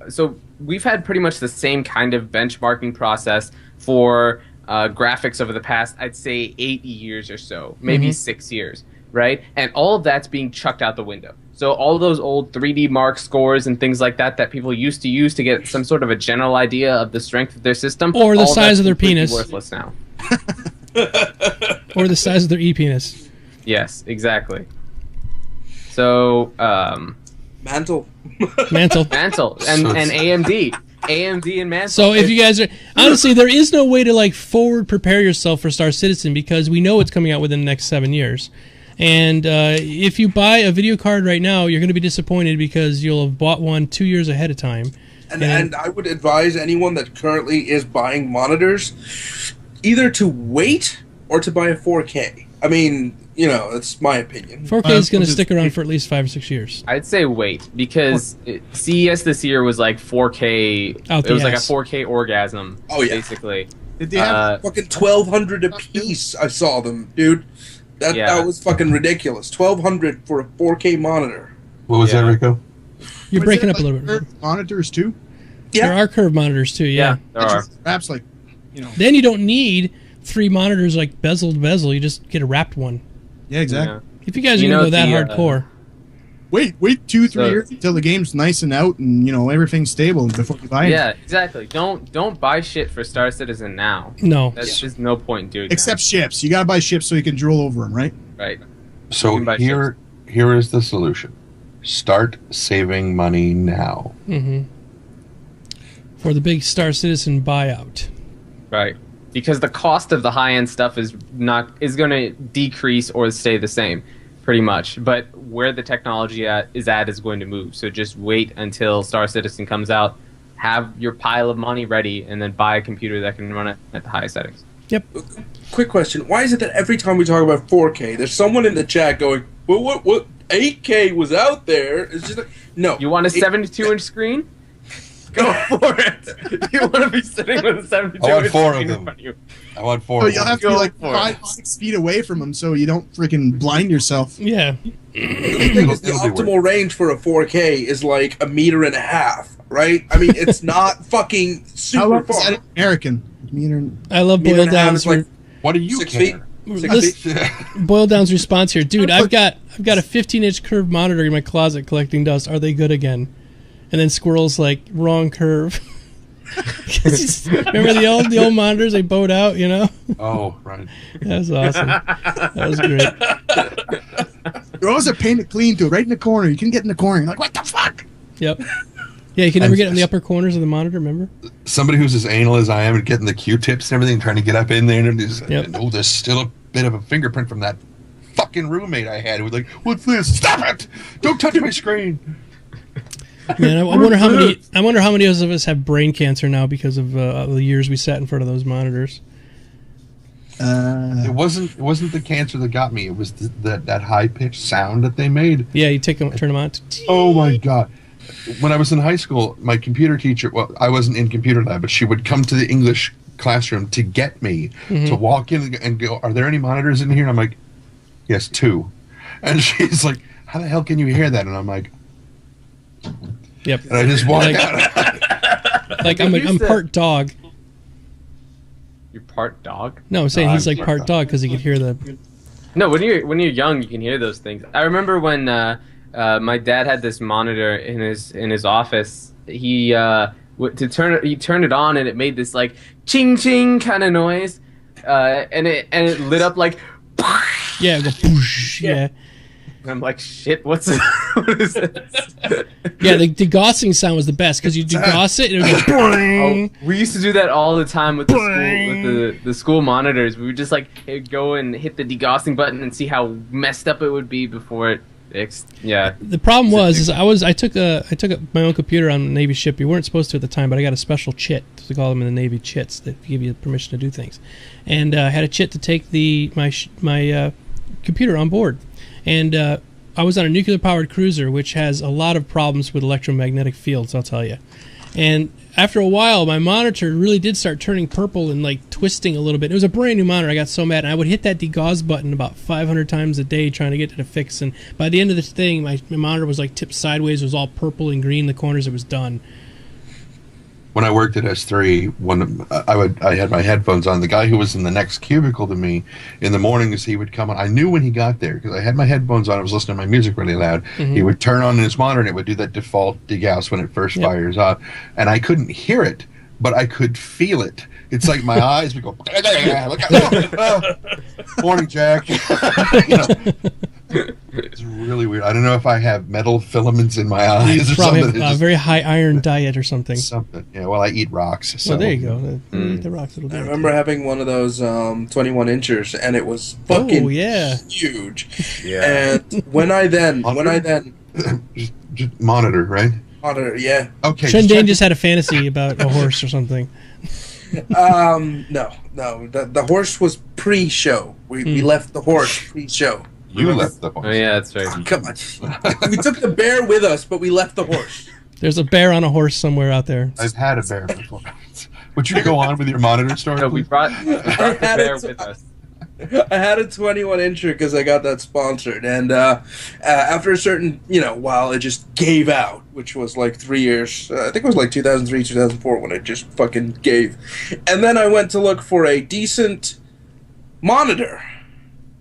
so we've had pretty much the same kind of benchmarking process for... graphics over the past, I'd say, 8 years or so, maybe 6 years, right? And all of that's being chucked out the window. So all of those old 3D Mark scores and things like that people used to use to get some sort of a general idea of the strength of their system, or the size of their penis, worthless now. Or the size of their e-penis. Yes, exactly. So, Mantle. and AMD. AMD and Mantle. So if you guys are... Honestly, there is no way to forward prepare yourself for Star Citizen, because we know it's coming out within the next 7 years. And if you buy a video card right now, you're going to be disappointed because you'll have bought one 2 years ahead of time. And I would advise anyone that currently is buying monitors either to wait or to buy a 4K. I mean... that's my opinion. 4K is going to stick around for at least 5 or 6 years. I'd say wait, because CES this year was like 4K. It was like a 4K orgasm. Oh yeah, basically. Did they have fucking 1,200 a piece? I saw them, dude. That was fucking ridiculous. 1,200 for a 4K monitor. What was that, Ricko? You're breaking up a little bit. Monitors too? Yeah, there are curved monitors too. Yeah, there are. Perhaps Then you don't need 3 monitors bezel to bezel. You just get a wrapped one. Yeah, exactly. Yeah. If you guys are going to go that hardcore. Wait 2-3 years until the game's nice and out and everything's stable before you buy it. Yeah, exactly. Don't buy shit for Star Citizen now. No. There's just no point in doing that. Except ships. You got to buy ships so you can drool over them, right? Right. So here is the solution. Start saving money now. For the big Star Citizen buyout. Right. Because the cost of the high-end stuff is going to decrease or stay the same, pretty much. But where the technology is going to move. So just wait until Star Citizen comes out, have your pile of money ready, and then buy a computer that can run it at the highest settings. Yep. Quick question: why is it that every time we talk about 4K, there's someone in the chat going, "Well, what 8K was out there?" It's just no. You want a 72-inch screen? Go for it. You want to be sitting with a 72-inch screen in front of you. I want 4 of them. You'll have to be 5-6 feet away from them so you don't freaking blind yourself. Yeah. The optimal range for a 4K is like 1.5 meters, right? I mean, it's not fucking super How long far. is that in American? I love Boil Down's. What do you 6 care? feet. Boil Down's response here, dude. I've got a 15-inch curved monitor in my closet collecting dust. Are they good again? And then Squirrel's like, wrong curve. Remember the old monitors they bowed out, Oh, right. That was awesome. That was great. They're always painted clean too, right in the corner. You can get in the corner. You're like, what the fuck? Yep. Yeah, you can never get in the upper corners of the monitor, remember? Somebody who's as anal as I am and getting the Q-tips and everything, trying to get up in there, and there's still a bit of a fingerprint from that fucking roommate I had who was like, what's this? Stop it! Don't touch my screen! Man, I wonder how many of us have brain cancer now because of the years we sat in front of those monitors. It wasn't the cancer that got me. It was that high pitched sound that they made. Yeah, you turn them on. Oh my god! When I was in high school, my computer teacher. Well, I wasn't in computer lab, but she would come to the English classroom to get me to walk in and go, "Are there any monitors in here?" And I'm like, "Yes, 2." And she's like, "How the hell can you hear that?" And I'm like, "Yep." And I just walk out. Like I'm part dog. You're part dog? No, I'm saying he's like part dog because he could hear the. No, when you're young, you can hear those things. I remember when my dad had this monitor in his office. He turned it on and it made this like ching ching kind of noise, and it lit up like. Yeah, go poosh. Yeah. And I'm like, shit, what is this? Yeah, the degaussing sound was the best because you degauss it and it would go boing. We used to do that all the time with the school monitors. We would just like go and hit the degaussing button and see how messed up it would be before it fixed. Yeah. The problem was I took my own computer on a Navy ship. You weren't supposed to at the time, but I got a special chit to call them in the Navy chits that give you permission to do things, and I had a chit to take my computer on board. And I was on a nuclear-powered cruiser, which has a lot of problems with electromagnetic fields, I'll tell you. And after a while, my monitor really did start turning purple and like twisting a little bit. It was a brand new monitor. I got so mad. And I would hit that degauss button about 500 times a day trying to get it to fix. And by the end of the thing, my monitor was like tipped sideways. It was all purple and green in the corners. It was done. When I worked at S2E2, I had my headphones on. The guy who was in the next cubicle to me in the mornings, he would come on. I knew when he got there because I had my headphones on. I was listening to my music really loud. He would turn on his monitor and it would do that default degauss when it first fires up. And I couldn't hear it, but I could feel it. It's like my eyes would go, morning, Jack. It's really weird. I don't know if I have metal filaments in my eyes or probably something. A very high iron diet or something. Something. Yeah, well, I eat rocks. So. Well, there you go. Eat the rocks. I remember having one of those 21 inchers, and it was fucking huge. Yeah. And when I then just monitor, right? Monitor, yeah. Okay. Trendane just had a fantasy about a horse or something. No. The horse was pre-show. We left the horse pre-show. You left the horse. Oh yeah, that's right. Come on. We took the bear with us, but we left the horse. There's a bear on a horse somewhere out there. I've had a bear before. Would you go on with your monitor story? No, we brought the bear with us. I had a 21-incher because I got that sponsored, and after a certain while, it just gave out, which was like 3 years. I think it was like 2003, 2004 when it just fucking gave. And then I went to look for a decent monitor,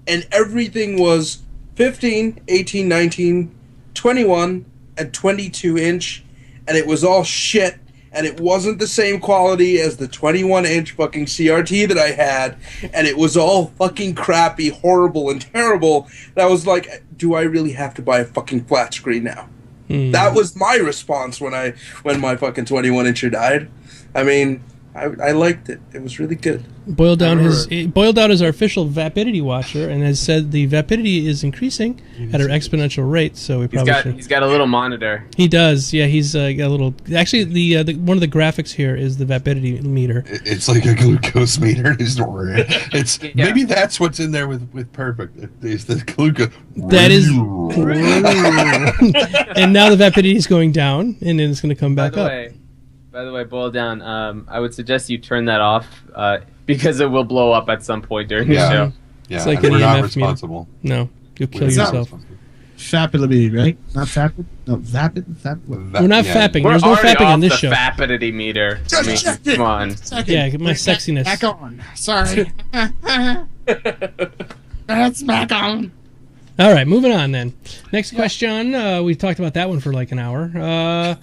and everything was 15, 18, 19, 21, and 22-inch, and it was all shit. And it wasn't the same quality as the 21-inch fucking CRT that I had, and it was all fucking crappy, horrible, and terrible. And I was like, do I really have to buy a fucking flat screen now? That was my response when my fucking 21-incher died. I mean, I liked it. It was really good. Boiled Down is our official Vapidity watcher and has said the Vapidity is increasing at an exponential rate. So he's got a little monitor. He does, yeah. He's got a little. Actually, the one of the graphics here is the Vapidity meter. It's like a glucose meter. It's maybe that's what's in there with Perfekt. It's the glucose. That is. And now the Vapidity is going down, and then it's going to come back up. By the way, Boil Down, I would suggest you turn that off because it will blow up at some point during the show. Yeah, it's like we're not EMF responsible. Meter. No, you'll kill yourself. Vapidity, right? Not vapid? No, vapid? We're not fapping. We're There's no fapping on this show. Vapidity meter. Come on. Yeah, my sexiness. Back on. Sorry. That's back on. All right, moving on then. Next question. We talked about that one for like an hour.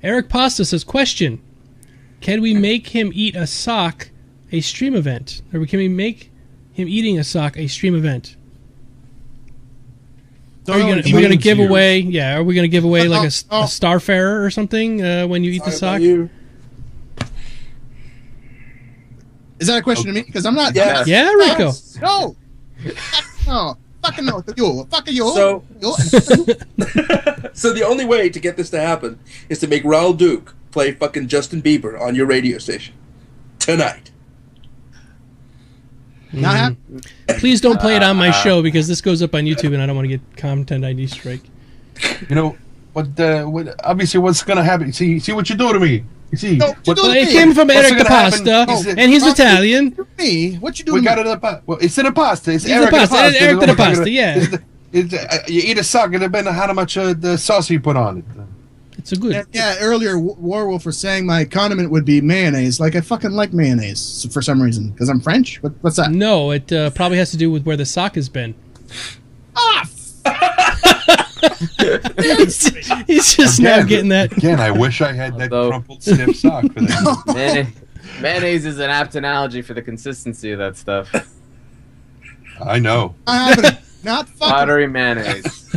Eric Pasta says, question, can we make him eat a sock a stream event? Or can we make him eating a sock a stream event? Are we going to give away, are we going to give away like a Starfarer or something when you eat the sock? Is that a question to me? Because I'm not... Yeah, Ricko. No! No. Fucking no. Fucking you. So the only way to get this to happen is to make Raul Duke play fucking Justin Bieber on your radio station tonight. Not happening. Please don't play it on my show because this goes up on YouTube and I don't want to get content ID strike. You know what? Obviously, what's going to happen? See what you do to me. You see, No, you do Well, to it me. came from What's Eric the gonna happen Pasta, is that- and he's Italian. Me? What you doing? we to got me? it up. Well, it's in a pasta. It's He's Eric a pasta. the pasta. Eric the pasta, yeah. You eat a sock and depending on how much the sauce you put on it. It's a good. Yeah, earlier Warwolf was saying my condiment would be mayonnaise. Like I fucking like mayonnaise for some reason because I'm French. What's that? No, it probably has to do with where the sock has been. Ah, He's just now getting that. Again, I wish I had that Although- crumpled stiff sock for that. Mayonnaise is an apt analogy for the consistency of that stuff. I know. I haven't. Not fucking. Watery mayonnaise.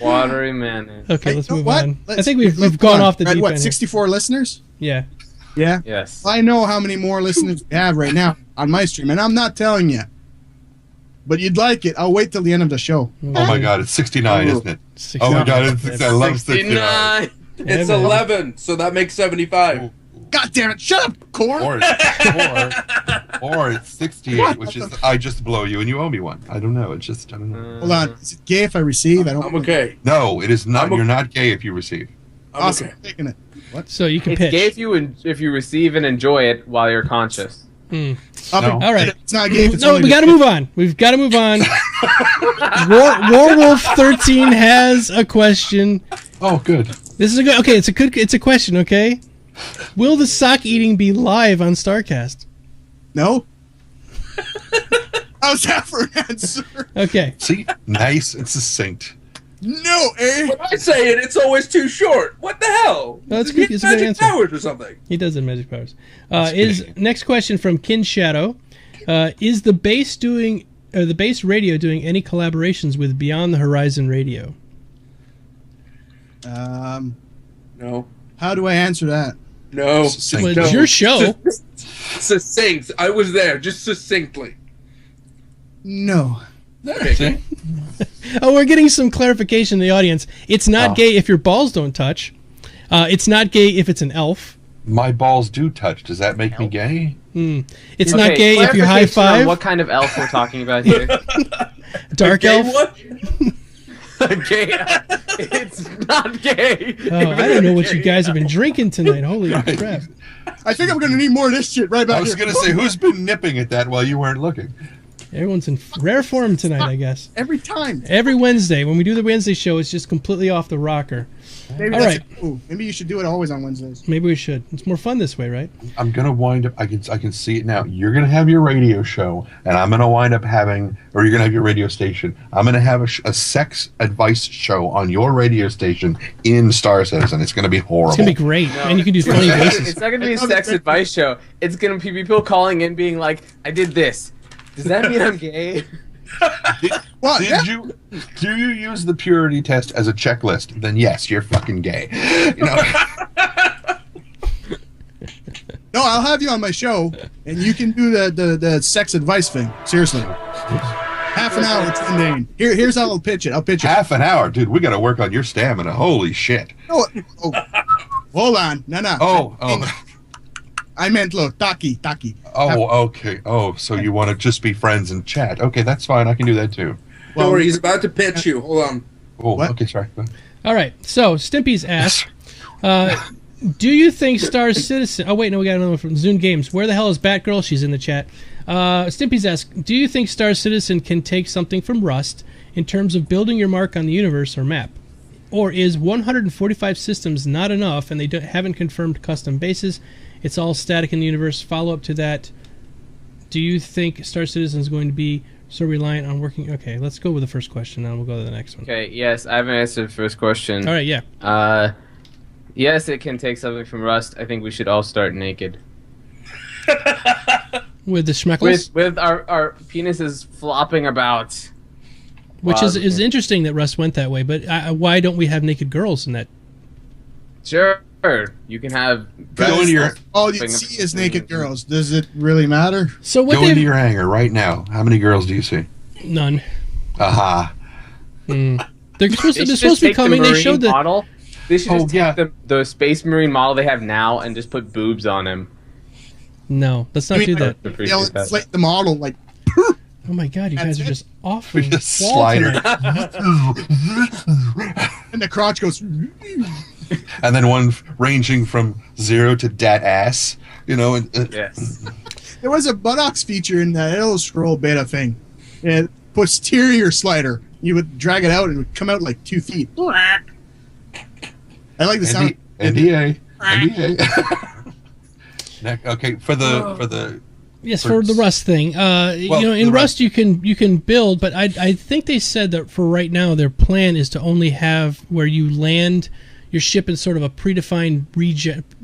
Watery mayonnaise. Okay, Hey, let's you know move what? on. I Let's- think we've let's gone go on. off the We're at deep what, end. 64 listeners? Yeah. Yeah. Yes. I know how many more listeners we have right now on my stream, and I'm not telling you. But you'd like it. I'll wait till the end of the show. Oh my God, it's 69, isn't it? Oh my God, it's, I love 69. 69. It's man. 11, so that makes 75. God damn it! Shut up, Core. Or it's 68, which is I just blow you and you owe me one. I don't know. It's just I don't know. Hold on. Is it gay if I receive? I don't. I'm okay. No, it is not. I'm a- You're not gay if you receive. I'm Awesome. okay. Taking it. So you can It's pitch. gay if you receive and enjoy it while you're conscious. Hmm. Up No. All right. It's not gay. If it's No, only we got to move on. We've got to move on. Warwolf 13 has a question. Oh, good. This is a good. Okay, it's a question. Okay, will the sock eating be live on StarCast? No. How's that for an answer? Okay. See, nice and succinct. No, eh? When I say it, it's always too short. What the hell? No, that's Does he good. It's have a good magic answer. powers or something? He does have magic powers. Is next question from Kin Shadow? Is the base radio doing any collaborations with Beyond the Horizon Radio? No. How do I answer that? No. Succinct. Well, No. it's your show. Succinct. I was there, just succinctly. No. Okay. Oh, we're getting some clarification in the audience. It's not gay if your balls don't touch. It's not gay if it's an elf. My balls do touch. Does that make me gay? It's not gay if you high clarification on five. What kind of elf we're talking about here? Dark Okay, elf. what? Gay elf. It's not gay. Oh, I don't know what you guys have been drinking tonight. Holy crap! I think I'm gonna need more of this shit right back I was here. going to say, who's been nipping at that while you weren't looking? Everyone's in rare form tonight, I guess. Every time. Every Wednesday, when we do the Wednesday show, it's just completely off the rocker. Maybe All that's right. ooh, maybe you should do it always on Wednesdays. Maybe we should. It's more fun this way, right? I'm going to wind up, I can see it now. You're going to have your radio show, and I'm going to wind up having, or you're going to have your radio station. I'm going to have a sex advice show on your radio station in Star Citizen. It's going to be horrible. It's gonna be great, and you can do funny voices. It's not going to be a sex advice show. It's going to be people calling in being like, I did this. Does that mean I'm gay? What? Yeah. Do you use the purity test as a checklist? Then yes, you're fucking gay. You know, No, I'll have you on my show, and you can do the sex advice thing. Seriously. Half an hour, it's mundane. Here's how I'll pitch it. I'll pitch it. half an hour, dude. We got to work on your stamina. Holy shit. Oh, hold on. No. Oh. I meant, look, taki. Oh, okay. Oh, so you want to just be friends and chat? Okay, that's fine. I can do that too. Don't worry, he's about to pitch you. Hold on. Oh, What? okay. Sorry. Go ahead. All right. So Stimpy's asked, do you think Star Citizen? Oh wait, no, we got another one from Zune Games. Where the hell is Batgirl? She's in the chat. Stimpy's asked, do you think Star Citizen can take something from Rust in terms of building your mark on the universe or map? Or is 145 systems not enough and they haven't confirmed custom bases? It's all static in the universe. Follow up to that. Do you think Star Citizen is going to be so reliant on working? Okay, let's go with the first question, then we'll go to the next one. Okay, yes, I haven't answered the first question. All right, yeah. Yes, it can take something from Rust. I think we should all start naked. With the schmeckles, With our penises flopping about. which Wow, is okay. interesting that Rust went that way, but why don't we have naked girls in that? Sure, you can have. Go into your All you see is naked girls. Does it really matter? So what go into your hangar right now. How many girls do you see? None. Aha. They're supposed They to, should they're just supposed to be take the coming. They Marine showed the model. They should just Oh, yeah. take the Space Marine model they have now and just put boobs on him. no. Let's not do that. They'll inflate the model like. Oh my god, you That's guys are it. just off the Just wall slider. tonight. And the crotch goes. And then one ranging from 0 to dat ass, you know. Yes. There was a buttocks feature in that Elder Scroll beta thing. Posterior slider. You would drag it out and it would come out like 2 feet. I like the sound. NDA. Okay, for the Yes, for the Rust thing. In the Rust you can build, but I think they said that for right now their plan is to only have where you land your ship in sort of a predefined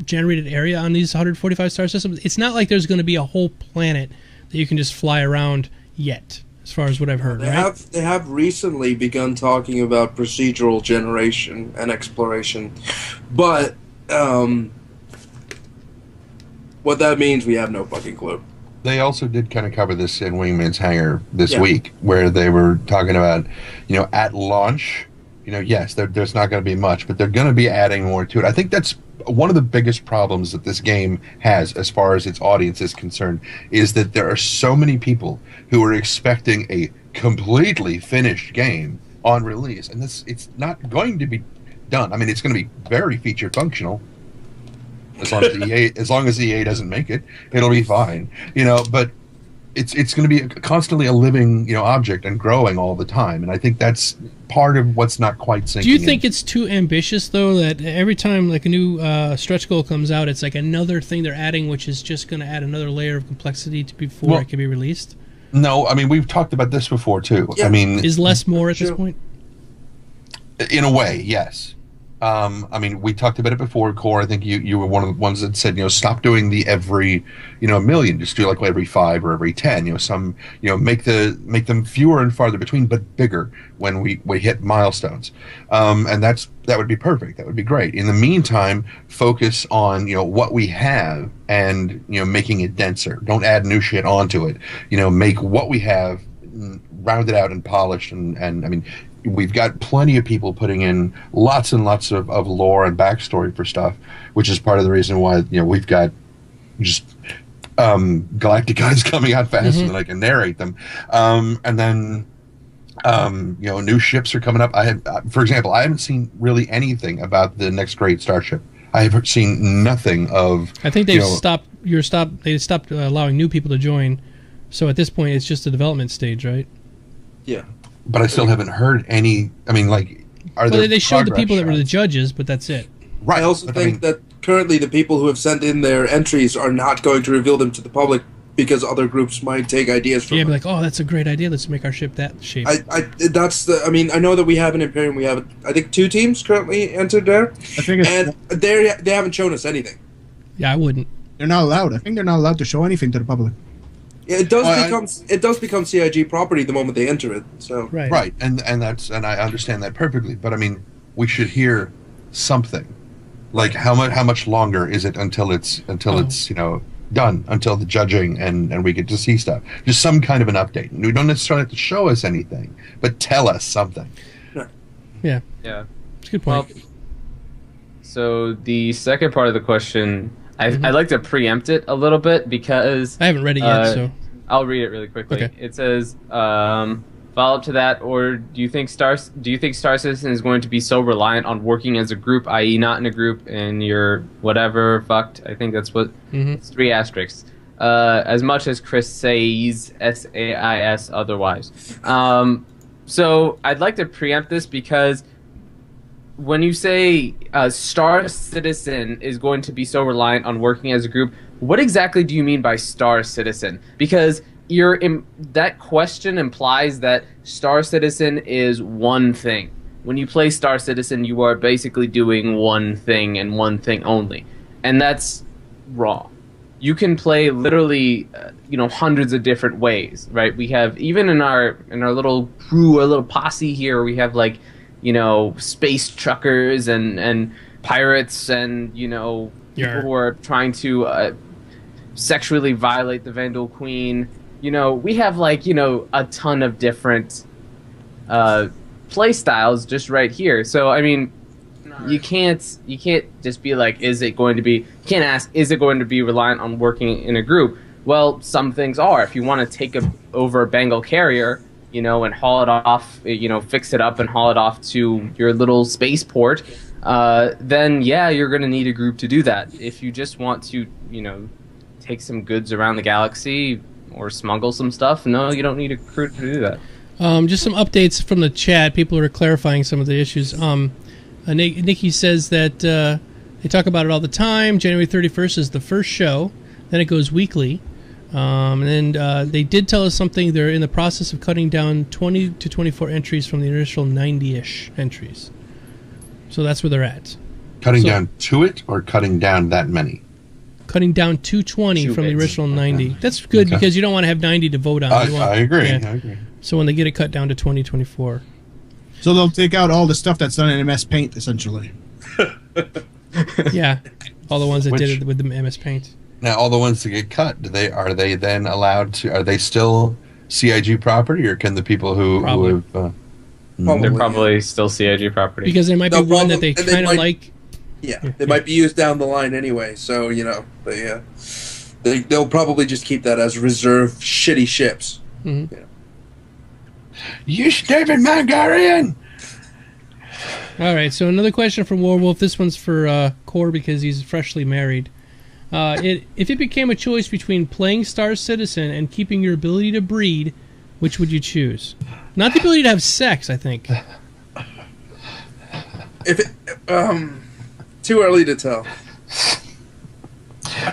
generated area on these 145 star systems. It's not like there's going to be a whole planet that you can just fly around yet, as far as what I've heard. They have recently begun talking about procedural generation and exploration, but what that means we have no fucking clue. They also did kind of cover this in Wingman's Hangar this week, where they were talking about, at launch, yes, there's not going to be much, but they're going to be adding more to it. I think that's one of the biggest problems that this game has, as far as its audience is concerned, is that there are so many people who are expecting a completely finished game on release, and it's not going to be done. I mean, it's going to be very feature functional. As long as EA doesn't make it, it'll be fine. But it's going to be constantly a living object and growing all the time. And I think that's part of what's not quite sinking. Do you think it's too ambitious though, that every time like a new stretch goal comes out, it's like another thing they're adding, which is just going to add another layer of complexity before it can be released? No, I mean we've talked about this before too. Yeah. I mean, is less more at this point? In a way, yes. I mean, we talked about it before, Core. I think you were one of the ones that said, stop doing the every, million. Just do like every 5 or every 10. Make them fewer and farther between, but bigger when we hit milestones. And that would be perfect. That would be great. In the meantime, focus on what we have and making it denser. Don't add new shit onto it. Make what we have rounded out and polished. And I mean, we've got plenty of people putting in lots and lots of lore and backstory for stuff, which is part of the reason why we've got just galactic guys coming out faster than I can narrate them, and then new ships are coming up. For example, I haven't seen really anything about the next great starship. I have seen nothing of. I think they've stopped. They stopped allowing new people to join, so at this point it's just a development stage, right? Yeah. But I still haven't heard any. I mean, they showed the people that were the judges, but that's it. Right. I also think that currently the people who have sent in their entries are not going to reveal them to the public because other groups might take ideas from them. Be like, oh, that's a great idea. Let's make our ship that shape. I know that we have an Imperium. We have, I think, 2 teams currently entered there. I think they haven't shown us anything. Yeah, I wouldn't. They're not allowed. I think they're not allowed to show anything to the public. Yeah, it does become CIG property the moment they enter it. So right, and I understand that perfectly. But I mean, we should hear something. Like how much longer is it until it's done, until the judging and we get to see stuff. Just some kind of an update. We don't necessarily have to show us anything, but tell us something. Yeah. Yeah. That's a good point. Well, so the second part of the question, I'd like to preempt it a little bit because I haven't read it yet, so I'll read it really quickly. Okay. It says, follow up to that, or do you think Star Citizen is going to be so reliant on working as a group, i.e., not in a group and you're whatever fucked? I think that's what. It's 3 asterisks. As much as Chris says, SAIS otherwise. So I'd like to preempt this because when you say Star Citizen is going to be so reliant on working as a group, what exactly do you mean by Star Citizen? Because that question implies that Star Citizen is one thing. When you play Star Citizen, you are basically doing one thing and one thing only, and that's wrong. You can play literally, hundreds of different ways, right? We have even in our little crew, our little posse here, we have space truckers and pirates and people who are trying to sexually violate the Vandal Queen. We have a ton of different play styles just right here. So I mean, you can't just be like, is it going to be? You can't ask, is it going to be reliant on working in a group? Well, some things are. If you want to take over a Bengal carrier, and haul it off, fix it up and haul it off to your little spaceport, then yeah, you're going to need a group to do that. If you just want to, take some goods around the galaxy or smuggle some stuff, no, you don't need a crew to do that. Just some updates from the chat. People are clarifying some of the issues. Nikki says that they talk about it all the time. January 31st is the first show. Then it goes weekly. And then they did tell us something. They're in the process of cutting down 20 to 24 entries from the initial 90-ish entries. So that's where they're at. Cutting down to it or cutting down that many? Cutting down to 20 from the original 90. Okay. That's good because you don't want to have 90 to vote on. I agree. Yeah. I agree. So when they get it cut down to 20, 24. So they'll take out all the stuff that's done in MS Paint, essentially. Yeah. All the ones that did it with the MS Paint. Now, all the ones that get cut, are they then allowed to? Are they still CIG property, or can the people who have? They're probably still CIG property because there might be one that they kind of like. Yeah, they might be used down the line anyway. So they'll probably just keep that as reserve shitty ships. Mm-hmm. Yeah. You stupid Mangarian! All right, so another question from Warwolf. This one's for Core because he's freshly married. If it became a choice between playing Star Citizen and keeping your ability to breed, which would you choose? Not the ability to have sex, I think. If it, too early to tell.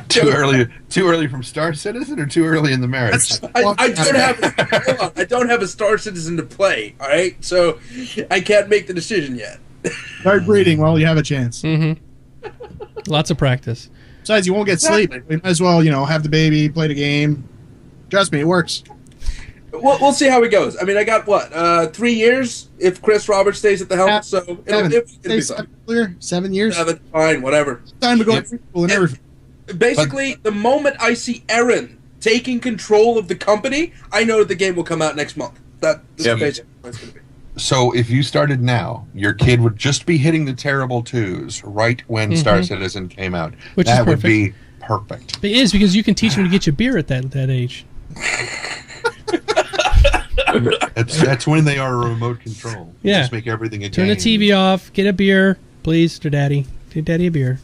Too early from Star Citizen, or too early in the marriage? I don't have a Star Citizen to play. All right, so I can't make the decision yet. Start breeding while you have a chance. Mm-hmm. Lots of practice. Besides, you won't get sleep. You might as well, have the baby, play the game. Trust me, it works. We'll see how it goes. I mean, I got 3 years if Chris Roberts stays at the helm. So it'll be fine. 7 years. 7, fine, whatever. Time to go to school and everything. Basically, the moment I see Aaron taking control of the company, I know that the game will come out next month. That's basically what it's going to be. So if you started now, your kid would just be hitting the terrible twos right when Star Citizen came out. Which that is would be perfect. It is, because you can teach them to get you beer at that age. That's when they are a remote control. Yeah. Just make everything a Turn game. the TV off, get a beer, please, to Daddy. Get Daddy a beer.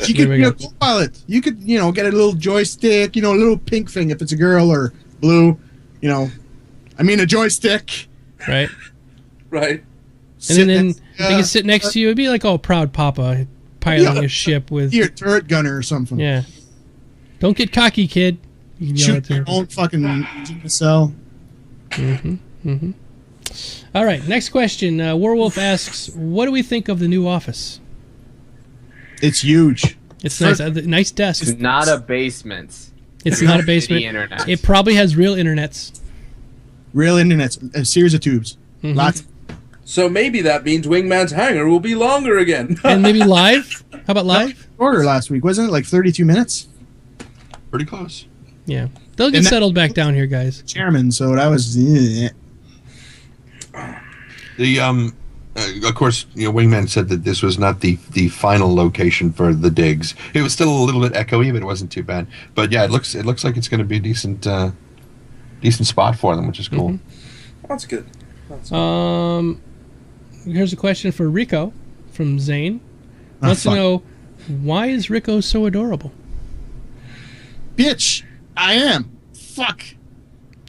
You could be a co-pilot. You could, get a little joystick, a little pink thing if it's a girl, or blue, a joystick. Right. Right. And then they can sit next to you. It'd be like all proud papa piloting a ship with... Your turret gunner or something. Yeah. Don't get cocky, kid. You can shoot your own fucking cell. All right, next question. Warwolf asks, what do we think of the new office? It's huge. It's nice. Nice desk. It's not a basement. It's not a basement. Internet. It probably has real internets. Real internets. A series of tubes. Lots. So maybe that means Wingman's hangar will be longer again. And maybe live? How about live? Shorter last week, wasn't it? Like 32 minutes? Pretty close. Yeah. They'll get settled back down here, guys. Chairman, so that was... Of course, Wingman said that this was not the final location for the digs. It was still a little bit echoey, but it wasn't too bad. But yeah, it looks like it's going to be a decent spot for them, which is cool. That's good. Here's a question for Ricko from Zane. Wants to know, why is Ricko so adorable? Bitch, I am. Fuck.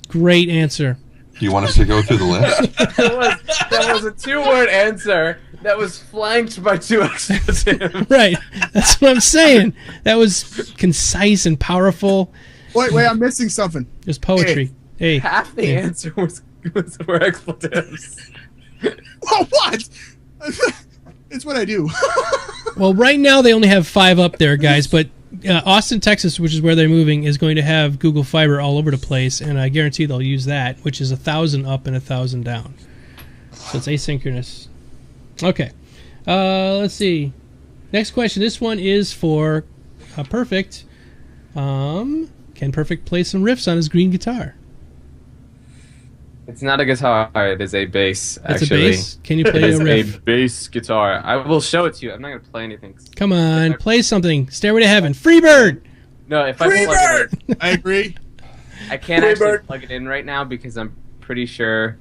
Great answer. Do you want us to go through the list? that was a 2-word answer that was flanked by 2 expletives. Right. That's what I'm saying. That was concise and powerful. Wait, I'm missing something. There's poetry. Hey. Half the answer were expletives. Well, what? It's what I do. Well, right now they only have 5 up there, guys, but Austin, Texas, which is where they're moving, is going to have Google Fiber all over the place, and I guarantee they'll use that, which is 1,000 up and 1,000 down. So it's asynchronous. Okay. Let's see. Next question. This one is for Perfekt. Can Perfekt play some riffs on his green guitar? It's not a guitar. It is a bass. It's actually. a bass. Can you play a riff? A bass guitar. I will show it to you. I'm not going to play anything. Come on, play something. Stairway to Heaven. Freebird. No, if I plug it in, I agree. I can't actually plug it in right now because I'm pretty sure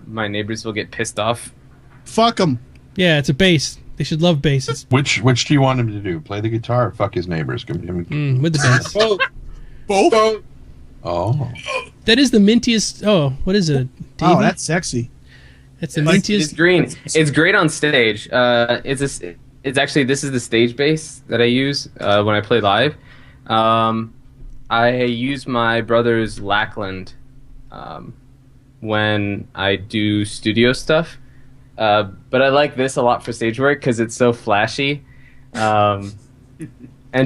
my neighbors will get pissed off. Fuck them. Yeah, it's a bass. They should love basses. Which do you want him to do? Play the guitar or fuck his neighbors? With the bass. Both? Oh. That is the mintiest. Oh, what is it? Oh, that's sexy. It's the It's mintiest. green. It's great on stage. It's actually, this is the stage bass that I use when I play live. I use my brother's Lackland when I do studio stuff. But I like this a lot for stage work because it's so flashy. And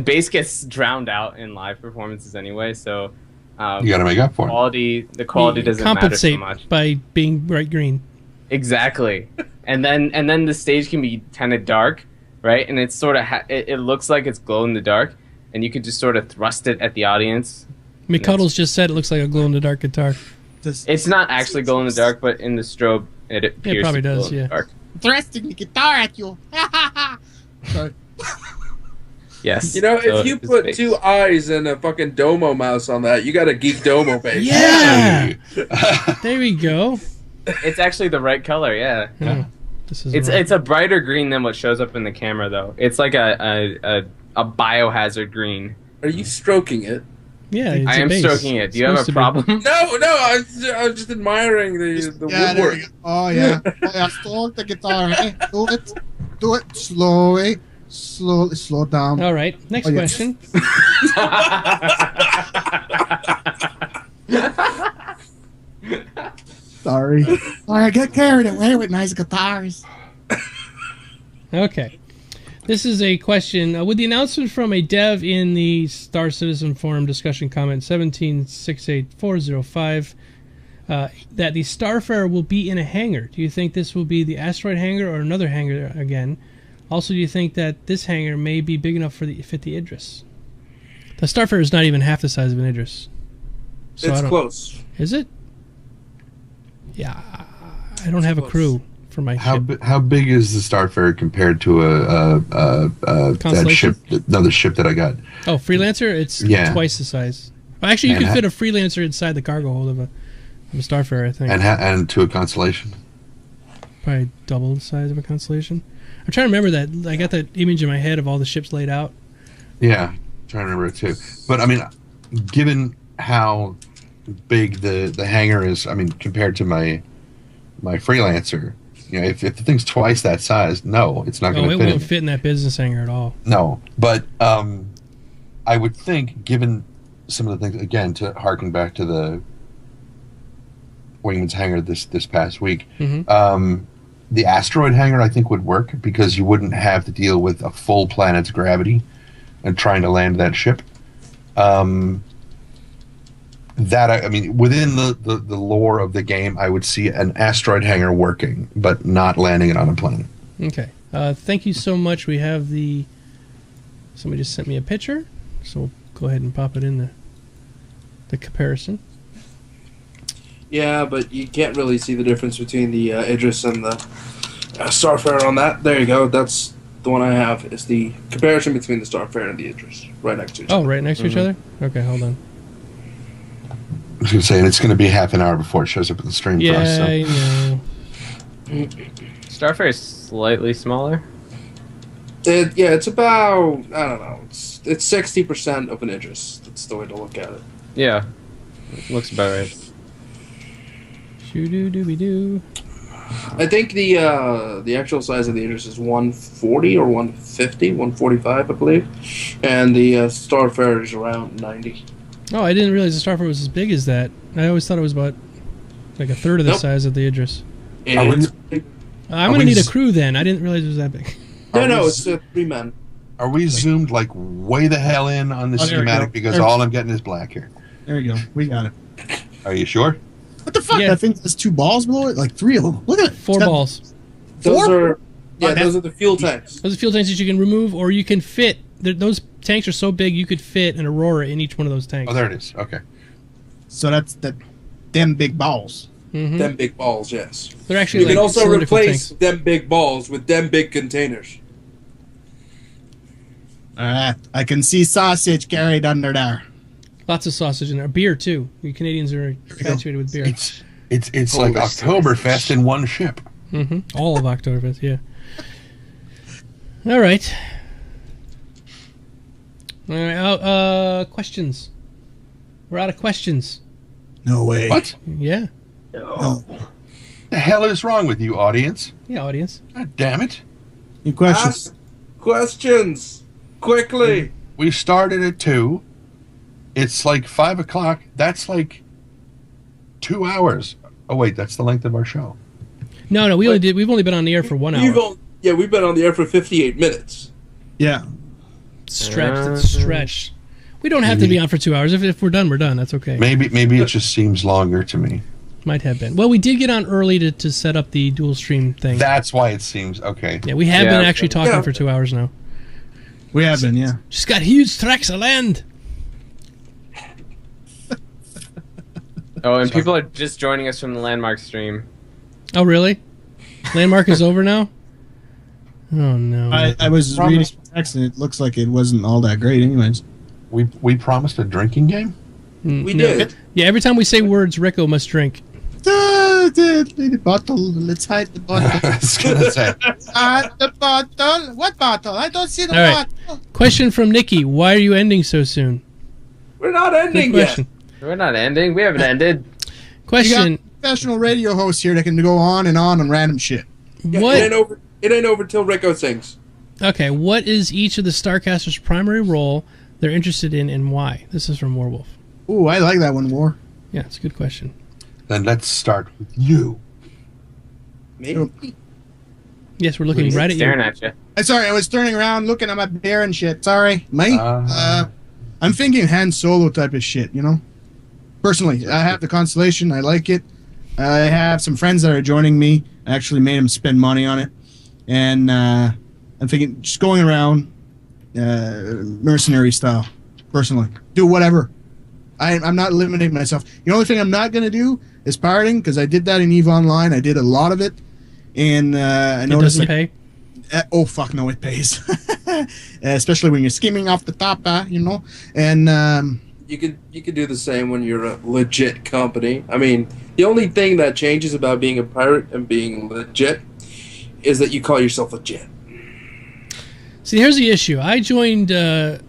bass gets drowned out in live performances anyway, so You got to make up for it. The quality doesn't matter so much. Compensate by being bright green. Exactly. and then the stage can be kind of dark, right? And it's sort of it looks like it's glow in the dark, and you could just sort of thrust it at the audience. McCuddles just said it looks like a glow in the dark guitar. It's not actually glow in the dark, but in the strobe it appears probably to glow does, in the yeah. dark. Thrusting the guitar at you. Sorry. Yes. You know, so if you it's put bass. 2 eyes and a fucking Domo mouse on that, you got a Geekdomo bass. Yeah! There we go. It's actually the right color, yeah. This is It's a brighter green than what shows up in the camera, though. It's like a biohazard green. Are you stroking it? Yeah, it's I a am bass. stroking it. Do you have Supposed a to be. problem? No, I was just admiring the Yeah, there woodwork. you go. Oh, yeah. Stroke the guitar. Hey, do it slowly. Slow down. All right, next Oh, yeah. question. Sorry. I get carried away with nice guitars. Okay. This is a question. With the announcement from a dev in the Star Citizen Forum discussion comment 1768405 that the Starfarer will be in a hangar, do you think this will be the asteroid hangar or another hangar again? Also, do you think that this hangar may be big enough for fit the Idris? The Starfarer is not even half the size of an Idris. So It's close. Is it? Yeah, I don't have a crew for my ship. How big is the Starfarer compared to that Constellation? ship? Another ship that I got. Oh, Freelancer? It's twice the size. Well, actually, you And could fit a Freelancer inside the cargo hold of a Starfarer, I think. And to a Constellation. Probably double the size of a Constellation. I'm trying to remember that. I got that image in my head of all the ships laid out. Yeah, I'm trying to remember it too. But I mean, given how big the hangar is, I mean, compared to my Freelancer, you know, if the thing's twice that size, no, it's not going to it fit. won't fit in that business hangar at all. No, but I would think, given some of the things, again, to harken back to the Wingman's hangar this past week, the asteroid hangar I think would work because you wouldn't have to deal with a full planet's gravity and trying to land that ship. I mean, within the lore of the game, I would see an asteroid hangar working, but not landing it on a plane. Okay. Thank you so much. We have somebody just sent me a picture, so we'll go ahead and pop it in the comparison. Yeah, but you can't really see the difference between the Idris and the Starfarer on that. There you go. That's the one I have. Is the comparison between the Starfarer and the Idris right next to each other. Oh, right next to each other? Okay, hold on. I was going to say, and it's going to be half an hour before it shows up in the stream for us. Yeah, So. I know. Starfarer is slightly smaller. It's about, I don't know, it's 60% of an Idris. That's the way to look at it. Yeah, looks about right. Shoo-doo-doo-be-doo. I think the actual size of the Idris is 140 or 150, 145, I believe. And the Starfarer is around 90. Oh, I didn't realize the Starfarer was as big as that. I always thought it was about like a third of the Nope. size of the Idris. It's, I'm going to need a crew then. I didn't realize it was that big. no, it's 3 men. Are we zoomed like way the hell in on the Oh, there we schematic go. because There- all I'm getting is black here? There you go. We got it. Are you sure? What the fuck? Yeah. That thing has 2 balls below it? Like 3 of them. Look at it. Four It's got- balls. Those 4? are those are the fuel tanks. Those are fuel tanks that you can remove, or you can fit. Those tanks are so big you could fit an Aurora in each one of those tanks. Oh, there it is. Okay. So that's them big balls. Mhm. Them big balls, yes. They're actually You like can also cylindrical replace tanks. them big balls with them big containers. I can see sausage carried under there. Lots of sausage in there. Beer too. You Canadians are infatuated with beer. It's like Oktoberfest in one ship. All of Oktoberfest, yeah. All right. All right. Questions. We're out of questions. No way. What? Yeah. No. The hell is wrong with you, audience? Yeah, audience. God damn it. Any questions? Ask questions quickly. We started at 2. It's like 5 o'clock. That's like 2 hours. Oh wait, that's the length of our show. No, we've only been on the air for 1 hour. We've been on the air for 58 minutes. Yeah. It's stretched. We don't have to be on for 2 hours. If we're done, we're done. That's okay. Maybe it just seems longer to me. Might have been. Well, we did get on early to set up the dual stream thing. That's why it seems okay. Yeah, we have been actually talking for 2 hours now. We have been, yeah. Just got huge tracts of land. Oh, and people are just joining us from the Landmark stream. Oh, really? Landmark is over now? Oh, no. I was reading text and it looks like it wasn't all that great anyways. We promised a drinking game? We did. Yeah, every time we say words, Ricko must drink. The bottle. Let's hide the bottle. I was going to say. Hide the bottle. What bottle? I don't see the All right. bottle. Question from Nikki. Why are you ending so soon? We're not ending Good yet. question. We're not ending. We haven't ended. Question. You got professional radio hosts here that can go on random shit. Yeah, What? It ain't over till Ricko sings. Okay, what is each of the Starcasters' primary role they're interested in and why? This is from Warwolf. Ooh, I like that one more. Yeah, it's a good question. Then let's start with you. Me? Yes, we're looking right at Staring you. at you. Sorry, I was turning around looking at my bear and shit. Sorry. Me? I'm thinking Han Solo type of shit, you know? Personally, I have the Constellation. I like it. I have some friends that are joining me. I actually made them spend money on it. And I'm thinking just going around mercenary style, personally. Do whatever. I'm not limiting myself. The only thing I'm not going to do is pirating, because I did that in EVE Online. I did a lot of it. And I It noticed doesn't pay? oh, fuck no, it pays. Especially when you're skimming off the top, you know? And You could do the same when you're a legit company. I mean, the only thing that changes about being a pirate and being legit is that you call yourself legit. See, here's the issue. I joined the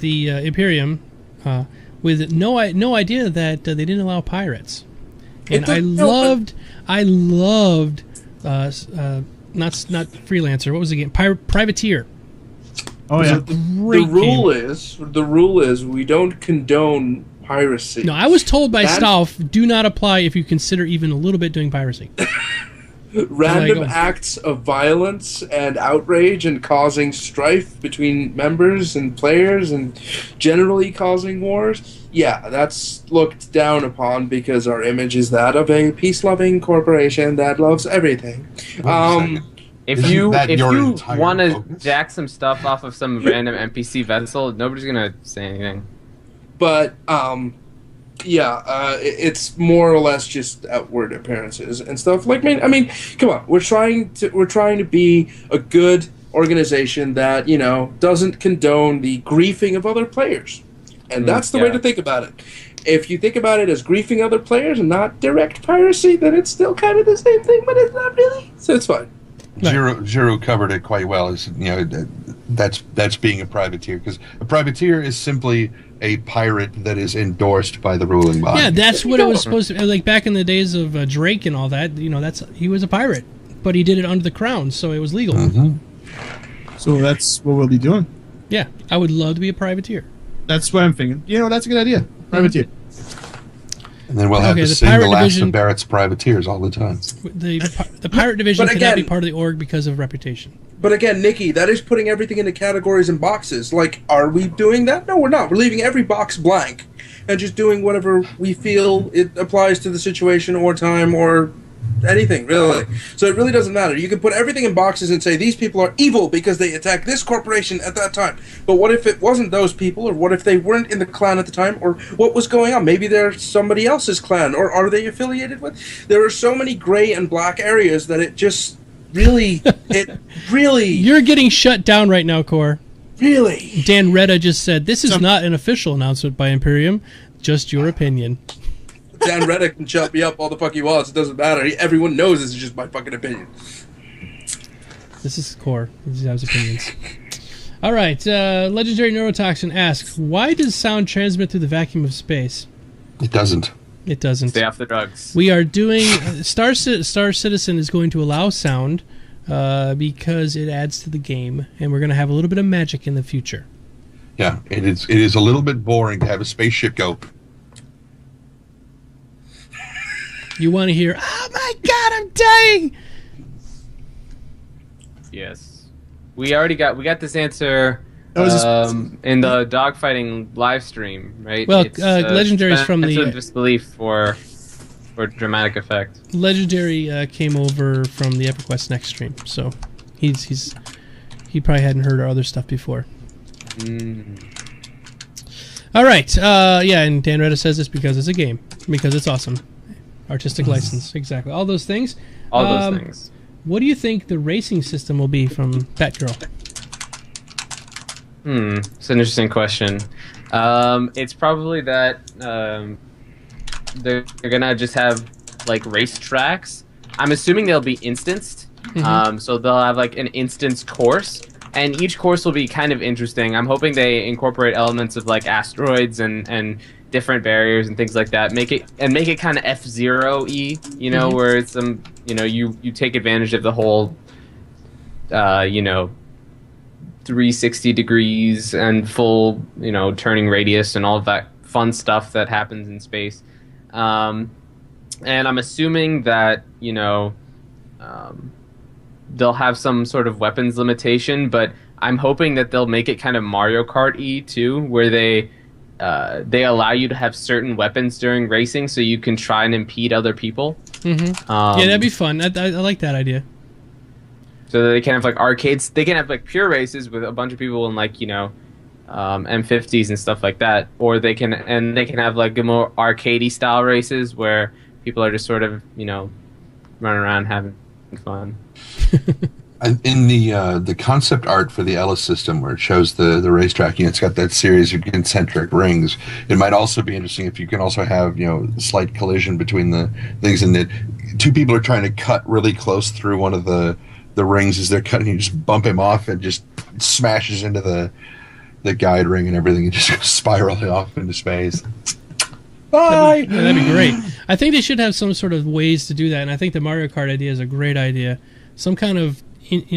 Imperium with no idea that they didn't allow pirates, and I loved not freelancer. What was the game? Privateer. oh, yeah. Great The rule is we don't condone piracy. No, I was told by staff, do not apply if you consider even a little bit doing piracy. Random acts of violence and outrage and causing strife between members and players and generally causing wars. Yeah, that's looked down upon because our image is that of a peace-loving corporation that loves everything. If you your want to focus? jack some stuff off of some random NPC vessel, nobody's gonna say anything. But it's more or less just outward appearances and stuff. Like, I mean, come on, we're trying to be a good organization that, you know, doesn't condone the griefing of other players, and that's the way to think about it. If you think about it as griefing other players and not direct piracy, then it's still kind of the same thing, but it's not really. So it's fine. Jiro covered it quite well. Is, you know, that's being a privateer, because a privateer is simply a pirate that is endorsed by the ruling body. Yeah, that's what it was supposed to be. Like back in the days of Drake and all that. You know, he was a pirate, but he did it under the crown, so it was legal. Mm-hmm. So that's what we'll be doing. Yeah, I would love to be a privateer. That's what I'm thinking. You know, that's a good idea. Privateer. And then we'll have to the sing pirate the last division- of Barrett's privateers all the time. The pirate division But cannot be again- part of the org because of reputation. But again, Nikki, that is putting everything into categories and boxes. Like, are we doing that? No, we're not. We're leaving every box blank and just doing whatever we feel it applies to the situation or time or anything, really. So it really doesn't matter. You can put everything in boxes and say, these people are evil because they attacked this corporation at that time. But what if it wasn't those people, or what if they weren't in the clan at the time, or what was going on? Maybe they're somebody else's clan, or are they affiliated with? There are so many gray and black areas that it just really, You're getting shut down right now, Core. Really? Dan Retta just said, this is not an official announcement by Imperium, just your opinion. Dan Reddick can shut me up all the fuck he wants. It doesn't matter. Everyone knows this is just my fucking opinion. This is Core. He has opinions. All right. Legendary Neurotoxin asks, why does sound transmit through the vacuum of space? It doesn't. It doesn't. Stay off the drugs. We are doing... Star Citizen is going to allow sound because it adds to the game, and we're going to have a little bit of magic in the future. Yeah, it is a little bit boring to have a spaceship go. You want to hear, oh my god, I'm dying! Yes. We got this answer in the dogfighting live stream, right? Well, Legendary's from the disbelief for dramatic effect. Legendary came over from the EverQuest Next stream, so he probably hadn't heard our other stuff before. All right, yeah, and Dan Retta says this because it's a game, because it's awesome. Artistic license, exactly. All those things. All those things. What do you think the racing system will be from Batgirl? It's an interesting question. It's probably that they're gonna just have like race tracks. I'm assuming they'll be instanced. So they'll have like an instance course, and each course will be kind of interesting. I'm hoping they incorporate elements of like asteroids and different barriers and things like that. Make it kind of F-Zero-y, you know, where it's you take advantage of the whole 360 degrees and full, turning radius and all of that fun stuff that happens in space. And I'm assuming that, they'll have some sort of weapons limitation, but I'm hoping that they'll make it kind of Mario Kart-y too, where they allow you to have certain weapons during racing so you can try and impede other people. Yeah, that'd be fun. I like that idea. So they can have like arcades. They can have like pure races with a bunch of people in like M50s and stuff like that, or they can have like more arcadey style races where people are just sort of running around having fun. In the concept art for the Ellis system, where it shows the racetrack, it's got that series of concentric rings. It might also be interesting if you can also have slight collision between the things, and that two people are trying to cut really close through one of the rings as they're cutting. You just bump him off and just smashes into the guide ring and everything, and just goes spiraling off into space. Bye. That'd be great. I think they should have some sort of ways to do that, and I think the Mario Kart idea is a great idea. Some kind of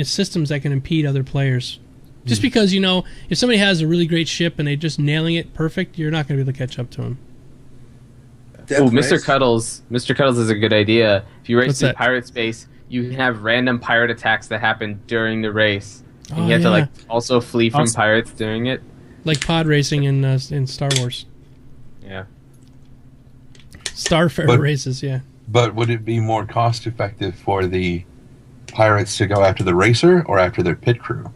systems that can impede other players. Just because, if somebody has a really great ship and they're just nailing it perfect, you're not going to be able to catch up to them. Oh, Mr. Cuddles is a good idea. If you race through pirate space, you can have random pirate attacks that happen during the race. And you have to also flee from pirates during it. Like pod racing in Star Wars. Yeah. Starfarer races, yeah. But would it be more cost effective for the pirates to go after the racer or after their pit crew?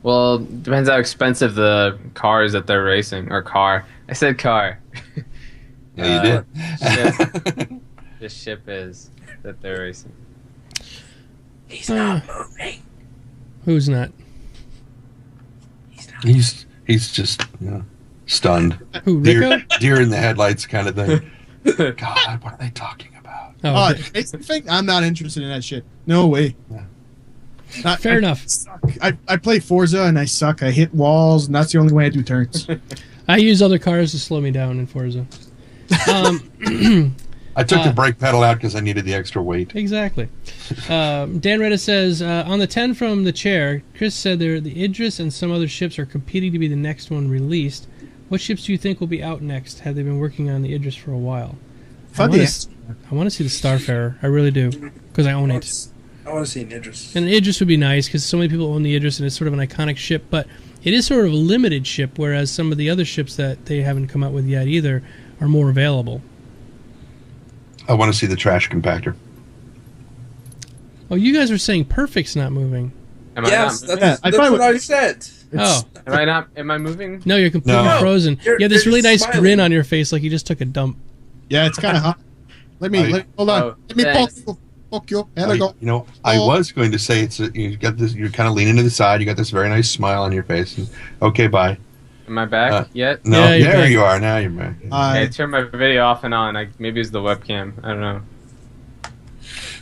Well, depends how expensive the car is that they're racing. Or car. I said car. Yeah, you did. The ship is that they're racing. He's not moving. Who's not? He's just stunned. Who, Ricko? Deer in the headlights kind of thing. God, what are they talking about? I'm not interested in that shit. No way. Yeah. Fair enough. I play Forza and I suck. I hit walls and that's the only way I do turns. I use other cars to slow me down in Forza. I took the brake pedal out because I needed the extra weight. Exactly. Dan Retta says, on the 10 from the chair, Chris said the Idris and some other ships are competing to be the next one released. What ships do you think will be out next? Have they been working on the Idris for a while? I want to see the Starfarer. I really do, because I own it. I want to see an Idris. And an Idris would be nice, because so many people own the Idris, and it's sort of an iconic ship, but it is sort of a limited ship, whereas some of the other ships that they haven't come out with yet either are more available. I want to see the trash compactor. Oh, you guys were saying Perfekt's not moving. That's what I said. Am I moving? No, you're completely frozen. You have this really nice grin on your face like you just took a dump. Yeah, it's kind of hot. Let me hold on. Let me Fuck you. And I go. You know, I was going to say you got this. You're kind of leaning to the side. You got this very nice smile on your face. And, okay, bye. Am I back yet? No, Yeah, there back. you are. Now you're back. I turned my video off and on. Maybe it's the webcam. I don't know.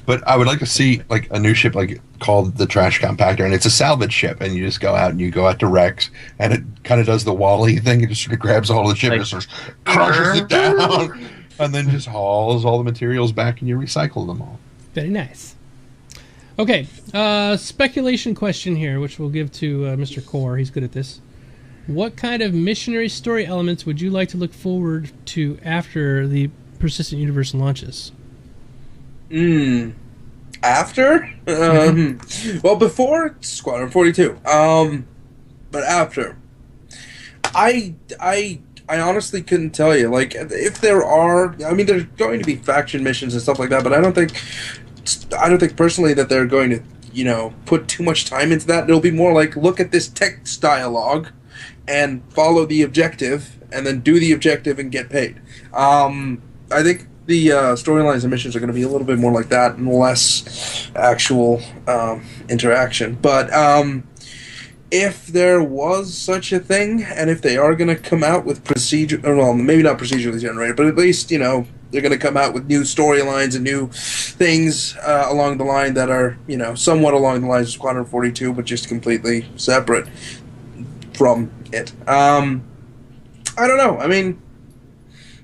But I would like to see like a new ship like called the Trash Compactor, and it's a salvage ship, and you just go out and you go out to Rex, and it kind of does the Wall-E thing. It just sort of grabs all the ship and just crushes it down, and then just hauls all the materials back, and you recycle them all. Very nice. Okay, speculation question here, which we'll give to Mr. Core. He's good at this. What kind of missionary story elements would you like to look forward to after the Persistent Universe launches? After? Well, before Squadron 42. But after. I honestly couldn't tell you. Like, if there are... I mean, there's going to be faction missions and stuff like that, but I don't think personally that they're going to, you know, put too much time into that. It'll be more like, look at this text dialogue and follow the objective, and then do the objective and get paid. I think the storylines and missions are going to be a little bit more like that and less actual interaction. But if there was such a thing, and if they are going to come out with well, maybe not procedurally generated, but at least, you know, they're going to come out with new storylines and new things along the line that are, you know, somewhat along the lines of Squadron 42, but just completely separate from it. I don't know. I mean,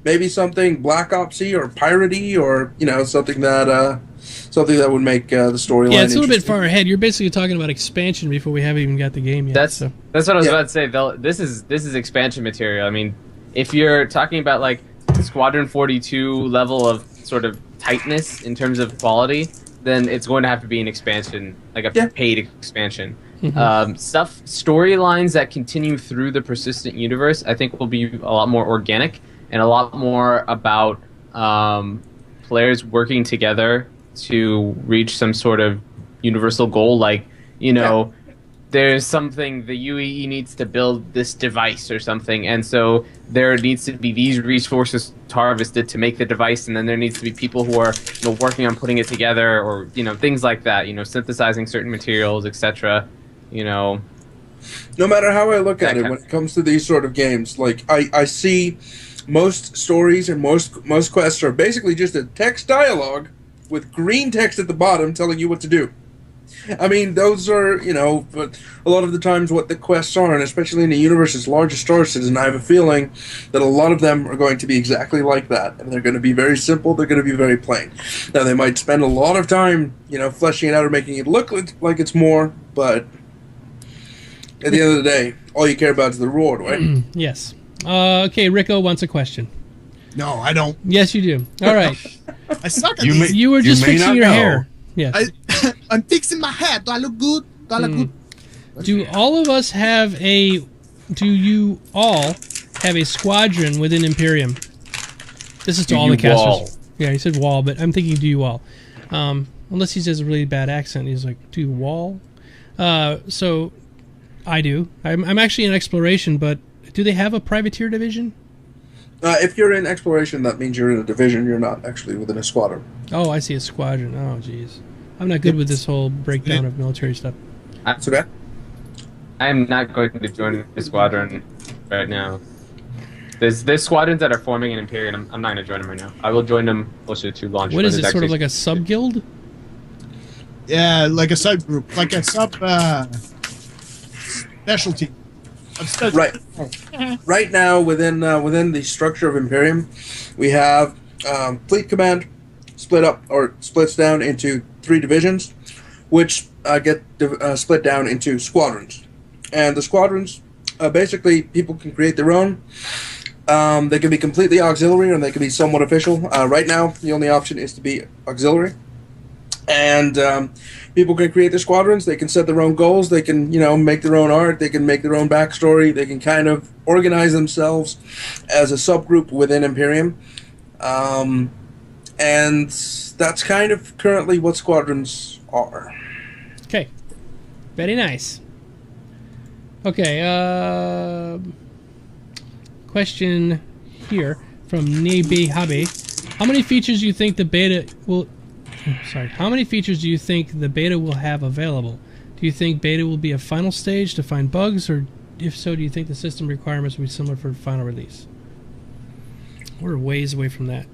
maybe something Black Ops-y or piratey, or, you know, something that would make the storyline. Yeah, it's a little bit far ahead. You're basically talking about expansion before we haven't even got the game yet. That's what I was about to say. This is expansion material. I mean, if you're talking about like Squadron 42 level of sort of tightness in terms of quality, then it's going to have to be an expansion, like a paid expansion. Storylines that continue through the Persistent Universe, I think will be a lot more organic and a lot more about players working together to reach some sort of universal goal. Like, you know, there's something the UEE needs to build this device or something, and so there needs to be these resources harvested to make the device, and then there needs to be people who are, you know, working on putting it together, or, you know, things like that, you know, synthesizing certain materials, etc. You know, no matter how I look at it, when it comes to these sort of games, like I see most stories and most quests are basically just a text dialogue with green text at the bottom telling you what to do. I mean, those are, you know, but a lot of the times what the quests are, and especially in the universe's largest star citizen, I have a feeling that a lot of them are going to be exactly like that, and they're going to be very simple, they're going to be very plain. Now, they might spend a lot of time, you know, fleshing it out or making it look like it's more, but at the end of the day, all you care about is the reward, right? Yes. Okay, Ricko wants a question. No, I don't. Yes, you do. All right. I suck at these. You were just fixing your hair. Yes. I'm fixing my hair. Do I look good? Do I look good? Do you all have a squadron within Imperium? This is to all the casters. Yeah, he said wall, but I'm thinking do you all. Unless he says a really bad accent. He's like, do you wall? So I do. I'm actually in exploration, but do they have a privateer division? If you're in exploration, that means you're in a division. You're not actually within a squadron. Oh, I see, a squadron. Oh, jeez. I'm not good with this whole breakdown of military stuff. That's okay. I am not going to join the squadron right now. There's squadrons that are forming in Imperium. I'm not going to join them right now. I will join them closer to launch. What is it, sort of like a sub-guild? Yeah, like a subgroup. Like a specialty. Right. Right now, within the structure of Imperium, we have Fleet Command splits down into 3 divisions, which get split down into squadrons. And the squadrons, basically, people can create their own. They can be completely auxiliary, or they can be somewhat official. Right now, the only option is to be auxiliary. And people can create their squadrons. They can set their own goals. They can, you know, make their own art. They can make their own backstory. They can kind of organize themselves as a subgroup within Imperium. And that's kind of currently what squadrons are. Okay. Very nice. Okay. Question here from Nebe Habe. How many features do you think the beta will sorry. How many features do you think the beta will have available? Do you think beta will be a final stage to find bugs, or if so, do you think the system requirements will be similar for final release? We're ways away from that.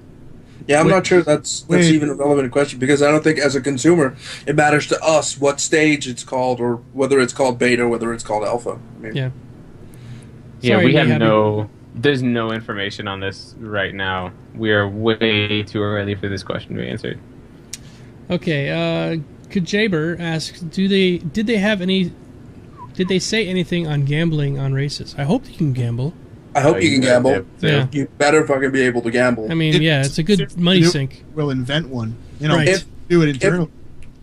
Yeah, I'm not sure that's even a relevant question, because I don't think as a consumer it matters to us what stage it's called, or whether it's called beta or whether it's called alpha. I mean, Yeah. Yeah, Sorry, we have Happy. there's no information on this right now. We are way too early for this question to be answered. Okay, Kajaber asks, did they say anything on gambling on races? I hope you can gamble. I hope you can gamble. Yeah. You better fucking be able to gamble. I mean, it's a good money sink. We'll invent one. Right. Do it internally.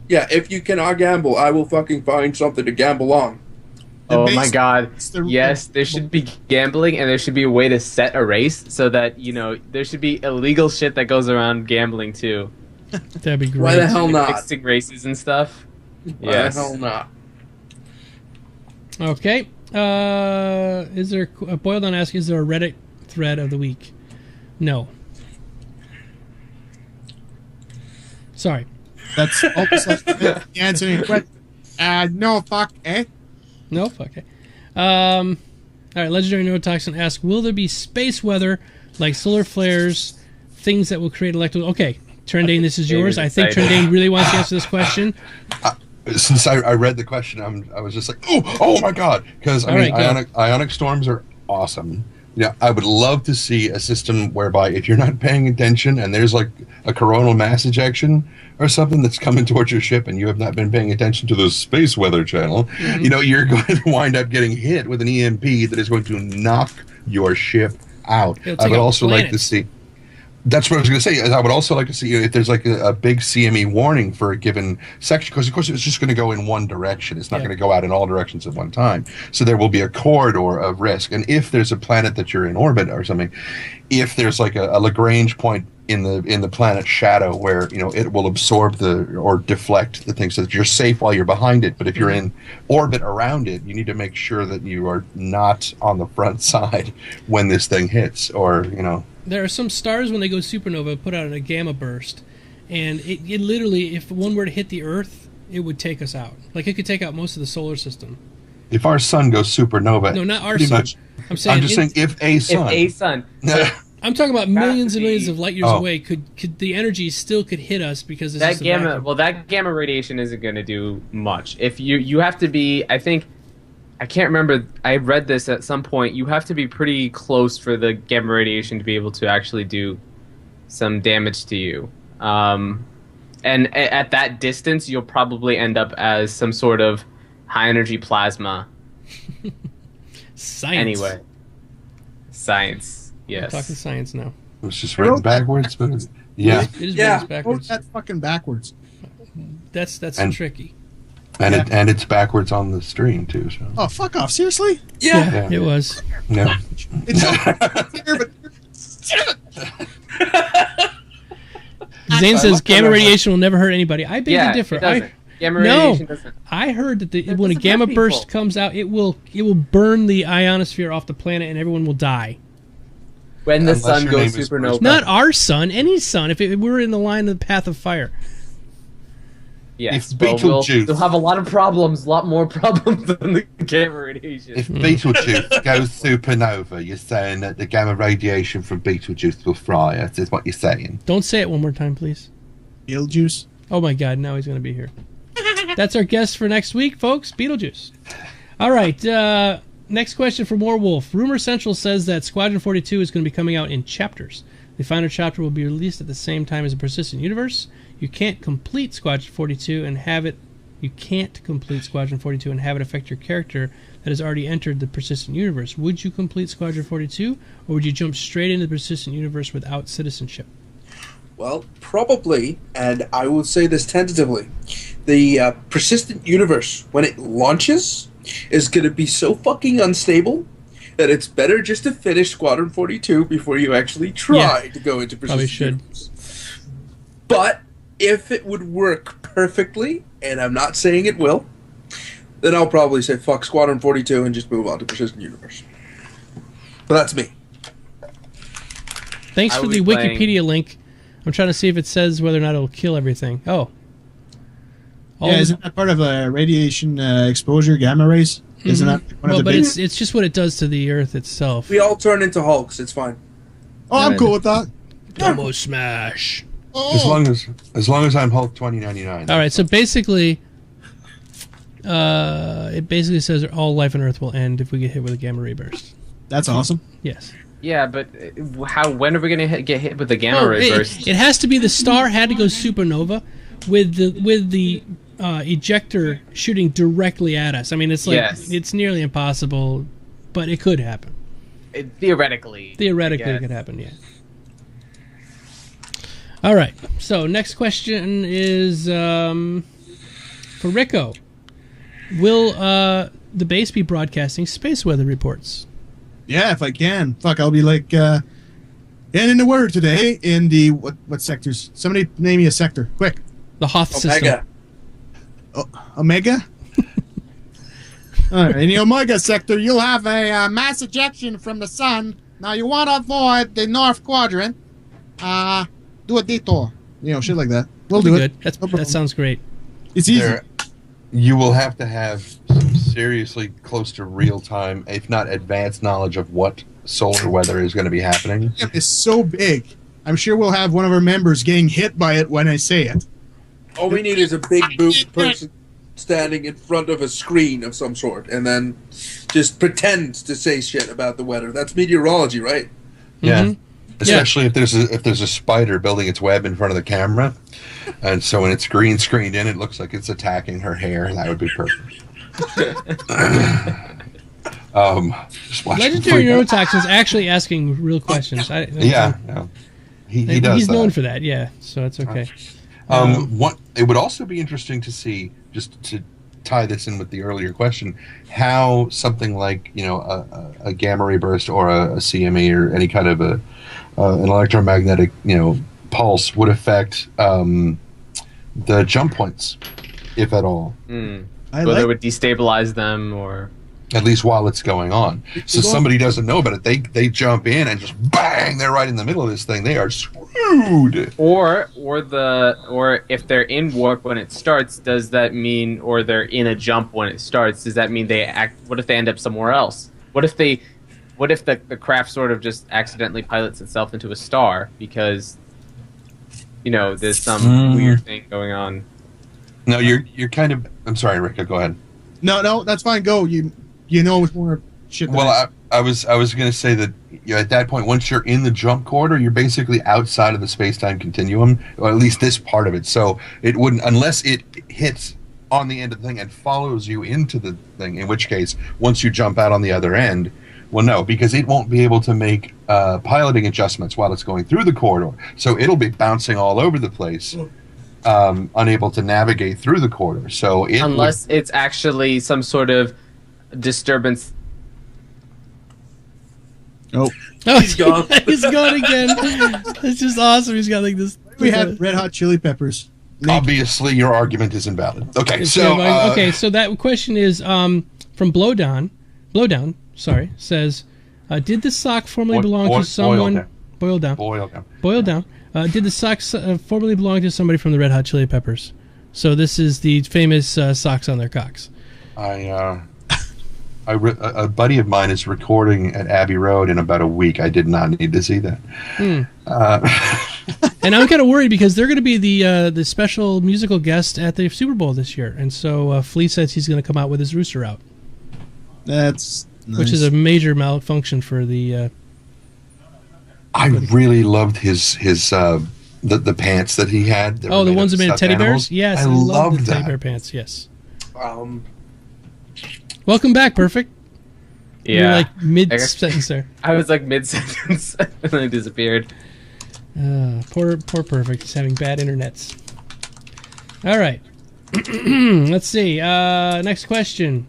If you cannot gamble, I will fucking find something to gamble on. Oh my god. Yes, there should be gambling, and there should be a way to set a race so that, there should be illegal shit that goes around gambling too. That'd be great. Why the hell not? Fixing races and stuff. Why the hell not? Okay. Is there Boiled on asking, is there a Reddit thread of the week? No. Sorry. That's almost like the answer to your question. No, fuck, eh? No, fuck it. All right, Legendary Neurotoxin asks, will there be space weather like solar flares, things that will create electrical... Okay, Trendane, this is yours. I think Trendane really wants to answer this question. Since I read the question, I was just like, oh my god, because ionic storms are awesome. I would love to see a system whereby if you're not paying attention and there's like a coronal mass ejection or something that's coming towards your ship and you have not been paying attention to the space weather channel, you're going to wind up getting hit with an EMP that is going to knock your ship out. I would also like to see... That's what I was going to say. I would also like to see if there's like a big CME warning for a given section, because of course it's just going to go in one direction. It's not going to go out in all directions at one time. So there will be a corridor of risk. And if there's a planet that you're in orbit or something, if there's like a Lagrange point in the planet's shadow where it will absorb or deflect the things so that you're safe while you're behind it. But if you're in orbit around it, you need to make sure that you are not on the front side when this thing hits, or There are some stars, when they go supernova, put out a gamma burst, and it literally, if one were to hit the Earth, it would take us out. Like, it could take out most of the solar system. If our sun goes supernova... No, not our sun. I'm saying if a sun... I'm talking about millions and millions of light years away. Could the energy still could hit us because that gamma radiation isn't going to do much. If you have to be, I can't remember. I read this at some point. You have to be pretty close for the gamma radiation to be able to actually do some damage to you. And at that distance, you'll probably end up as some sort of high energy plasma. Science. Anyway, science. Yes. We're talking science now. It's just written backwards, but yeah. It is written backwards. That's fucking backwards. That's tricky. And it's backwards on the stream too. So. Oh, fuck off! Seriously? Yeah. It was. No. Zane says gamma radiation will never hurt anybody. I beg to differ. It doesn't. Gamma radiation doesn't. I heard that when a gamma burst comes out, it will burn the ionosphere off the planet, and everyone will die. When the sun goes supernova. Not our sun, any sun. If we're in the line of the path of fire. Yes, we'll have a lot of problems, a lot more problems than the gamma radiation. If Beetlejuice goes supernova, you're saying that the gamma radiation from Beetlejuice will fry us, is what you're saying. Don't say it one more time, please. Beetlejuice? Oh my god, now he's going to be here. That's our guest for next week, folks. Beetlejuice. All right, next question from Warwolf. Rumor Central says that Squadron 42 is going to be coming out in chapters. The final chapter will be released at the same time as the Persistent Universe. You can't complete Squadron 42 and have it affect your character that has already entered the Persistent Universe. Would you complete Squadron 42, or would you jump straight into the Persistent Universe without citizenship? Well, probably, and I will say this tentatively, the Persistent Universe, when it launches, is going to be so fucking unstable that it's better just to finish Squadron 42 before you actually try to go into Persistent Universe. But if it would work perfectly, and I'm not saying it will, then I'll probably say fuck Squadron 42 and just move on to Persistent Universe. But that's me. Thanks for the Wikipedia link. I'm trying to see if it says whether or not it'll kill everything. Oh. Isn't that part of a radiation exposure, gamma rays? Isn't that one of the but big... it's just what it does to the Earth itself. We all turn into Hulks. It's fine. Oh, I'm cool with that. Domo smash. As long as I'm Hulk 2099. All right, so basically, it basically says all life on Earth will end if we get hit with a gamma ray burst. That's awesome. Yes. Yeah, but when are we going to get hit with the gamma ray burst? It has to be the star had to go supernova with the ejector shooting directly at us. I mean, it's like it's nearly impossible, but it could happen. Theoretically. Theoretically, it could happen. Yeah. All right. So next question is for Ricko. Will the base be broadcasting space weather reports? Yeah, if I can. Fuck, I'll be like, and in the weather today, in the, what sectors? Somebody name me a sector, quick. The Hoth system. Omega? All right, in the Omega sector, you'll have a mass ejection from the sun. Now, you want to avoid the north quadrant. Do a detour. You know, shit like that. We'll do it. That sounds great. It's easy. You will have to have some seriously close to real-time, if not advanced knowledge of what solar weather is going to be happening. It's so big. I'm sure we'll have one of our members getting hit by it when I say it. All we need is a big boobed person standing in front of a screen of some sort, and then just pretend to say shit about the weather. That's meteorology, right? Yeah. Mm-hmm. Especially if there's a spider building its web in front of the camera, and so when it's green screened in, it looks like it's attacking her hair. That would be perfect. Legendary Neurotoxin is actually asking real questions. He's known for that. Yeah, so it's okay. It would also be interesting to see, just to tie this in with the earlier question, how something like a gamma ray burst or a CME or any kind of an electromagnetic pulse would affect the jump points, if at all. Whether it would destabilize them or at least while it's going on. So somebody doesn't know about it. They jump in and just bang, they're right in the middle of this thing. They are screwed. Or if they're in warp when it starts, does that mean, or they're in a jump when it starts, does that mean what if they end up somewhere else? What if the craft sort of just accidentally pilots itself into a star because there's some weird thing going on? No, you're kind of. I'm sorry, Ricko. Go ahead. No, that's fine. Go. You know it's more shit. Well, I was going to say that at that point, once you're in the jump corridor, you're basically outside of the space-time continuum, or at least this part of it. So it wouldn't, unless it hits on the end of the thing and follows you into the thing. In which case, once you jump out on the other end, well, no, because it won't be able to make piloting adjustments while it's going through the corridor. So it'll be bouncing all over the place. Unable to navigate through the corridor. So unless it's actually some sort of disturbance. Oh, he's gone. He's gone again. It's just awesome. He's got like this. We have Red Hot Chili Peppers. Obviously, your argument is invalid. Okay, so that question is from Blowdown. Blowdown, says, did the sock formerly belong to someone? Boil down. Did the socks formerly belong to somebody from the Red Hot Chili Peppers? So this is the famous socks on their cocks. A buddy of mine is recording at Abbey Road in about a week. I did not need to see that. And I'm kind of worried because they're going to be the special musical guest at the Super Bowl this year, and so Flea says he's going to come out with his rooster out. That's nice. Which is a major malfunction for the. I really loved his the pants that he had. The ones that made of teddy bears. Yes, I loved the teddy bear pants. Yes. Welcome back, Perfekt. Yeah. You're like mid-sentence there. I was like mid-sentence and then it disappeared. Poor Perfekt. He's having bad internets. All right. Let's see. Next question.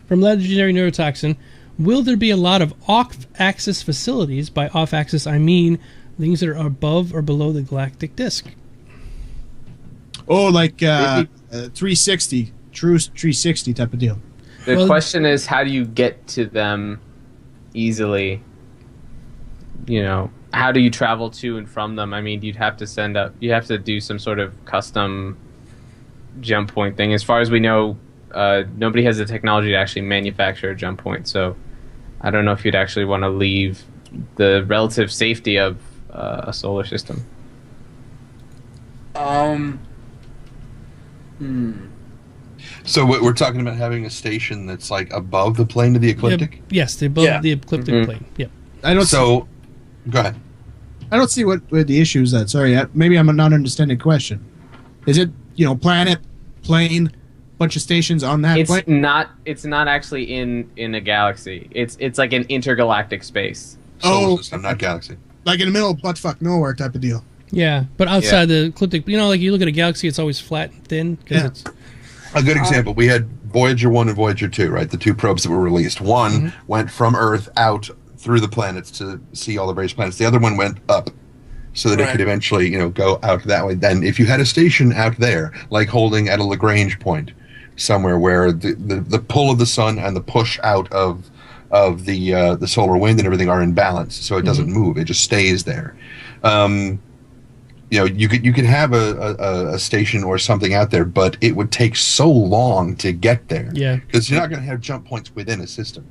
From Legendary Neurotoxin. Will there be a lot of off-axis facilities? By off-axis, I mean things that are above or below the galactic disk. Oh, like 360. True 360 type of deal. The question is, how do you get to them easily? how do you travel to and from them? I mean, you'd have to do some sort of custom jump point thing. As far as we know, nobody has the technology to actually manufacture a jump point, so I don't know if you'd actually want to leave the relative safety of a solar system. So we're talking about having a station that's like above the plane of the ecliptic? Yes, above the ecliptic plane. Yep. Go ahead. I don't see what the issue is. Sorry, maybe I'm not understanding the question. Is it planet, plane, bunch of stations on that plane? It's not actually in a galaxy. It's like an intergalactic space. Solar system, not galaxy. Like in the middle of buttfuck nowhere type of deal. Yeah, but outside the ecliptic, like you look at a galaxy, it's always flat and thin. It's a good example. We had Voyager 1 and Voyager 2, right? The two probes that were released. One went from Earth out through the planets to see all the various planets. The other one went up so that it could eventually, go out that way. Then if you had a station out there, like holding at a Lagrange point somewhere where the pull of the sun and the push out of the solar wind and everything are in balance, so it doesn't move. It just stays there. You could have a station or something out there, but it would take so long to get there. Yeah, because you're not going to have jump points within a system.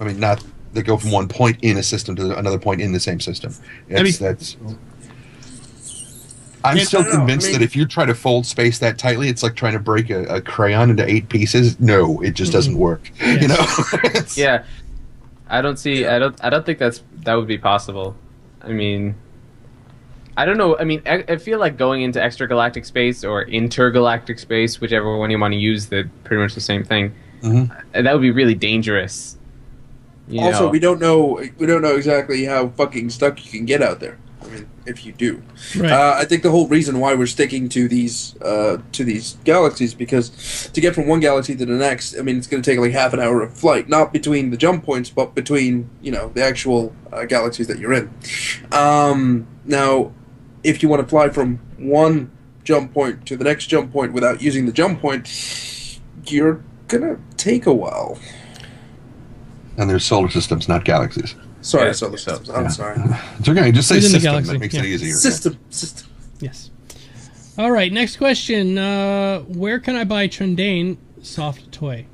Not that go from one point in a system to another point in the same system. I'm still convinced that if you try to fold space that tightly, it's like trying to break a crayon into 8 pieces. No, it just doesn't work. Yes. Yeah, I don't think that would be possible. I mean, I don't know. I mean, I feel like going into extragalactic space or intergalactic space, whichever one you want to use, they're pretty much the same thing. That would be really dangerous. Also, we don't know exactly how fucking stuck you can get out there. I mean, if you do, I think the whole reason why we're sticking to these galaxies, because to get from one galaxy to the next, I mean, it's going to take like half an hour of flight, not between the jump points, but between the actual galaxies that you're in. Now, if you want to fly from one jump point to the next jump point without using the jump point, you're gonna take a while. And there's solar systems, not galaxies. Sorry, solar systems. I'm sorry. It's okay. Just say Within the system. galaxy, That makes it easier. System. Yes. All right. Next question. Where can I buy Trendane soft toy?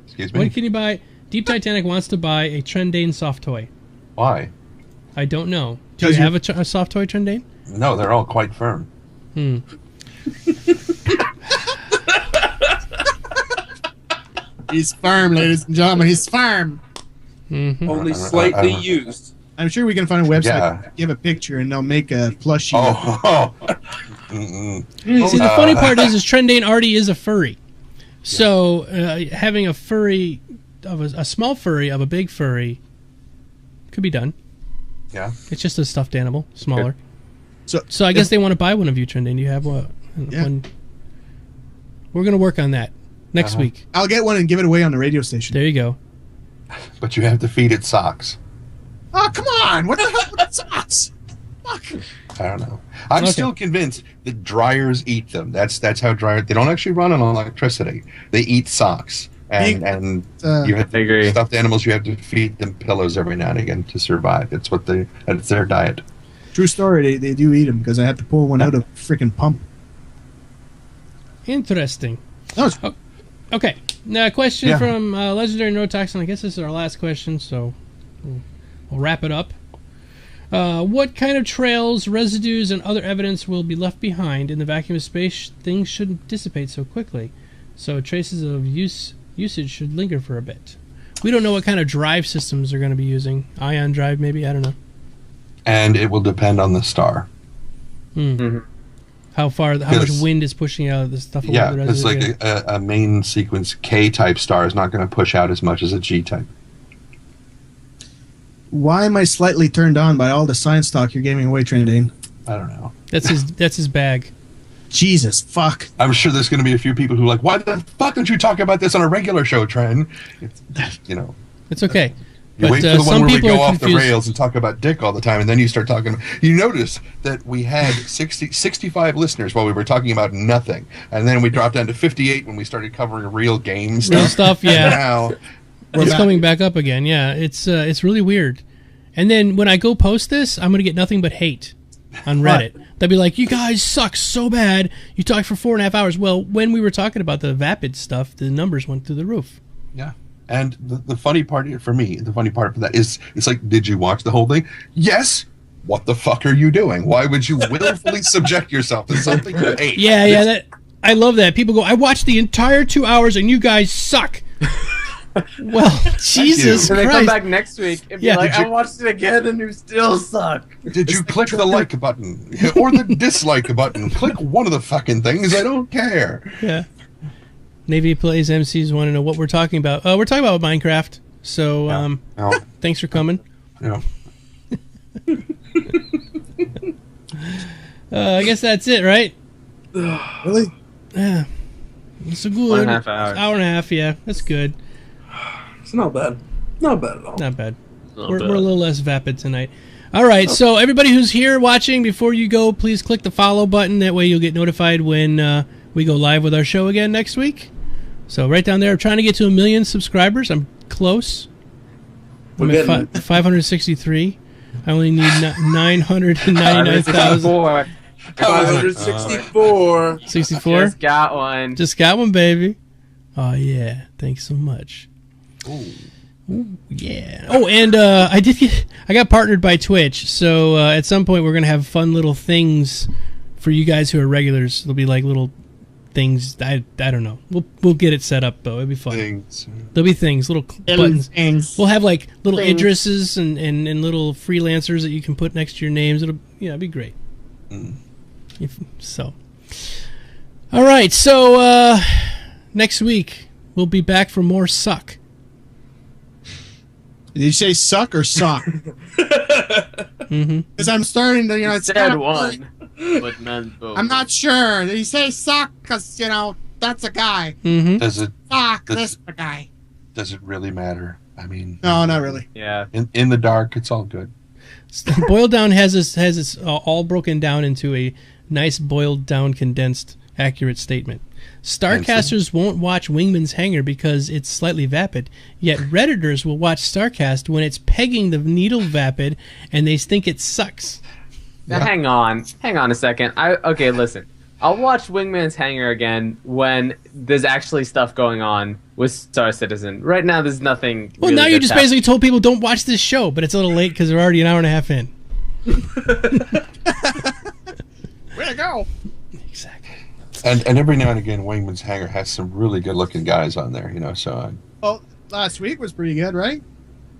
Excuse me? When can you buy? Deep Titanic wants to buy a Trendane soft toy. Why? I don't know. Do you have a soft toy Trendane? No, they're all quite firm. He's firm, ladies and gentlemen. He's firm. Only slightly used. I'm sure we can find a website, give a picture, and they'll make a plushie. See, the funny part is Trendane already is a furry. So having a furry, a small furry of a big furry could be done. Yeah. It's just a stuffed animal, smaller. Good. So I guess they want to buy one of you, Trendane. You have one. We're going to work on that next week. I'll get one and give it away on the radio station. There you go. But you have to feed it socks. Oh, come on. What the hell with socks? Fuck. I don't know. I'm still convinced that dryers eat them. That's how dryers... They don't actually run on electricity. They eat socks. And you have stuffed animals, you have to feed them pillows every now and again to survive. That's their diet. True story. They do eat them because I had to pull one out of a freaking pump. Interesting. Oh. Okay. Now, a question from Legendary Neurotoxin. I guess this is our last question, so we'll wrap it up. What kind of trails, residues, and other evidence will be left behind in the vacuum of space? Things shouldn't dissipate so quickly, so traces of usage should linger for a bit. We don't know what kind of drive systems they're going to be using. Ion drive, maybe? I don't know. And it will depend on the star. How much wind is pushing out of the stuff? Yeah, it's like a main sequence K-type star is not going to push out as much as a G-type. Why am I slightly turned on by all the science talk you're giving away, Trendane? I don't know. That's his bag. Jesus, fuck. I'm sure there's going to be a few people who are like, why the fuck don't you talk about this on a regular show, Trend? It's okay. You wait for the one where we go off the rails and talk about dick all the time, and then you start talking. You notice that we had 65 listeners while we were talking about nothing, and then we dropped down to 58 when we started covering real games. Real stuff, yeah. Now it's coming back up again. Yeah, it's really weird. And then when I go post this, I'm going to get nothing but hate on Reddit. They'll be like, you guys suck so bad. You talked for 4.5 hours. Well, when we were talking about the Vapid stuff, the numbers went through the roof. Yeah. And the funny part for me, the funny part for that is, it's like, did you watch the whole thing? Yes. What the fuck are you doing? Why would you willfully subject yourself to something you hate? Yeah. I love that. People go, I watched the entire 2 hours and you guys suck. Well, Jesus Christ. And they come back next week and be like, I watched it again and you still suck. Did you click the like button or the dislike button? Click one of the fucking things. I don't care. Yeah. Navy Plays MCs want to know what we're talking about. We're talking about Minecraft. So, thanks for coming. Yeah. I guess that's it, right? Really? Yeah. It's a good 1.5 hours. Hour and a half, yeah. That's good. It's not bad. Not bad at all. Not bad. We're a little less vapid tonight. All right, so everybody who's here watching, before you go, please click the follow button. That way you'll get notified when we go live with our show again next week. So right down there, I'm trying to get to 1 million subscribers. I'm close. I'm at 563. I only need 999,000. 564. 64? Just got one. Just got one, baby. Oh, yeah. Thanks so much. Ooh, yeah. Oh, and I got partnered by Twitch, so at some point we're gonna have fun little things for you guys who are regulars. There'll be like little things. I don't know. We'll get it set up though. It'll be fun. There'll be things, little buttons. We'll have like little addresses and little freelancers that you can put next to your names. It'll be great. So, all right. So next week we'll be back for more suck. Did you say suck or sock? Because I'm starting to, it's said kind of one, but meant both. I'm not sure. Did you say suck? Because, that's a guy. Does it? Sock, this a guy. Does it really matter? I mean, no, not really. Yeah. In the dark, it's all good. Boiled Down has this all broken down into a nice boiled down, condensed, accurate statement. Starcasters won't watch Wingman's Hangar because it's slightly vapid, yet Redditors will watch StarCast when it's pegging the needle vapid and they think it sucks. Now, hang on a second. Okay, listen. I'll watch Wingman's Hangar again when there's actually stuff going on with Star Citizen. Right now, there's nothing. Well, really now you just basically told people don't watch this show, but it's a little late because they're already an hour and a half in. Way to go! Exactly. And every now and again, Wingman's Hangar has some really good-looking guys on there, So. Well, last week was pretty good, right?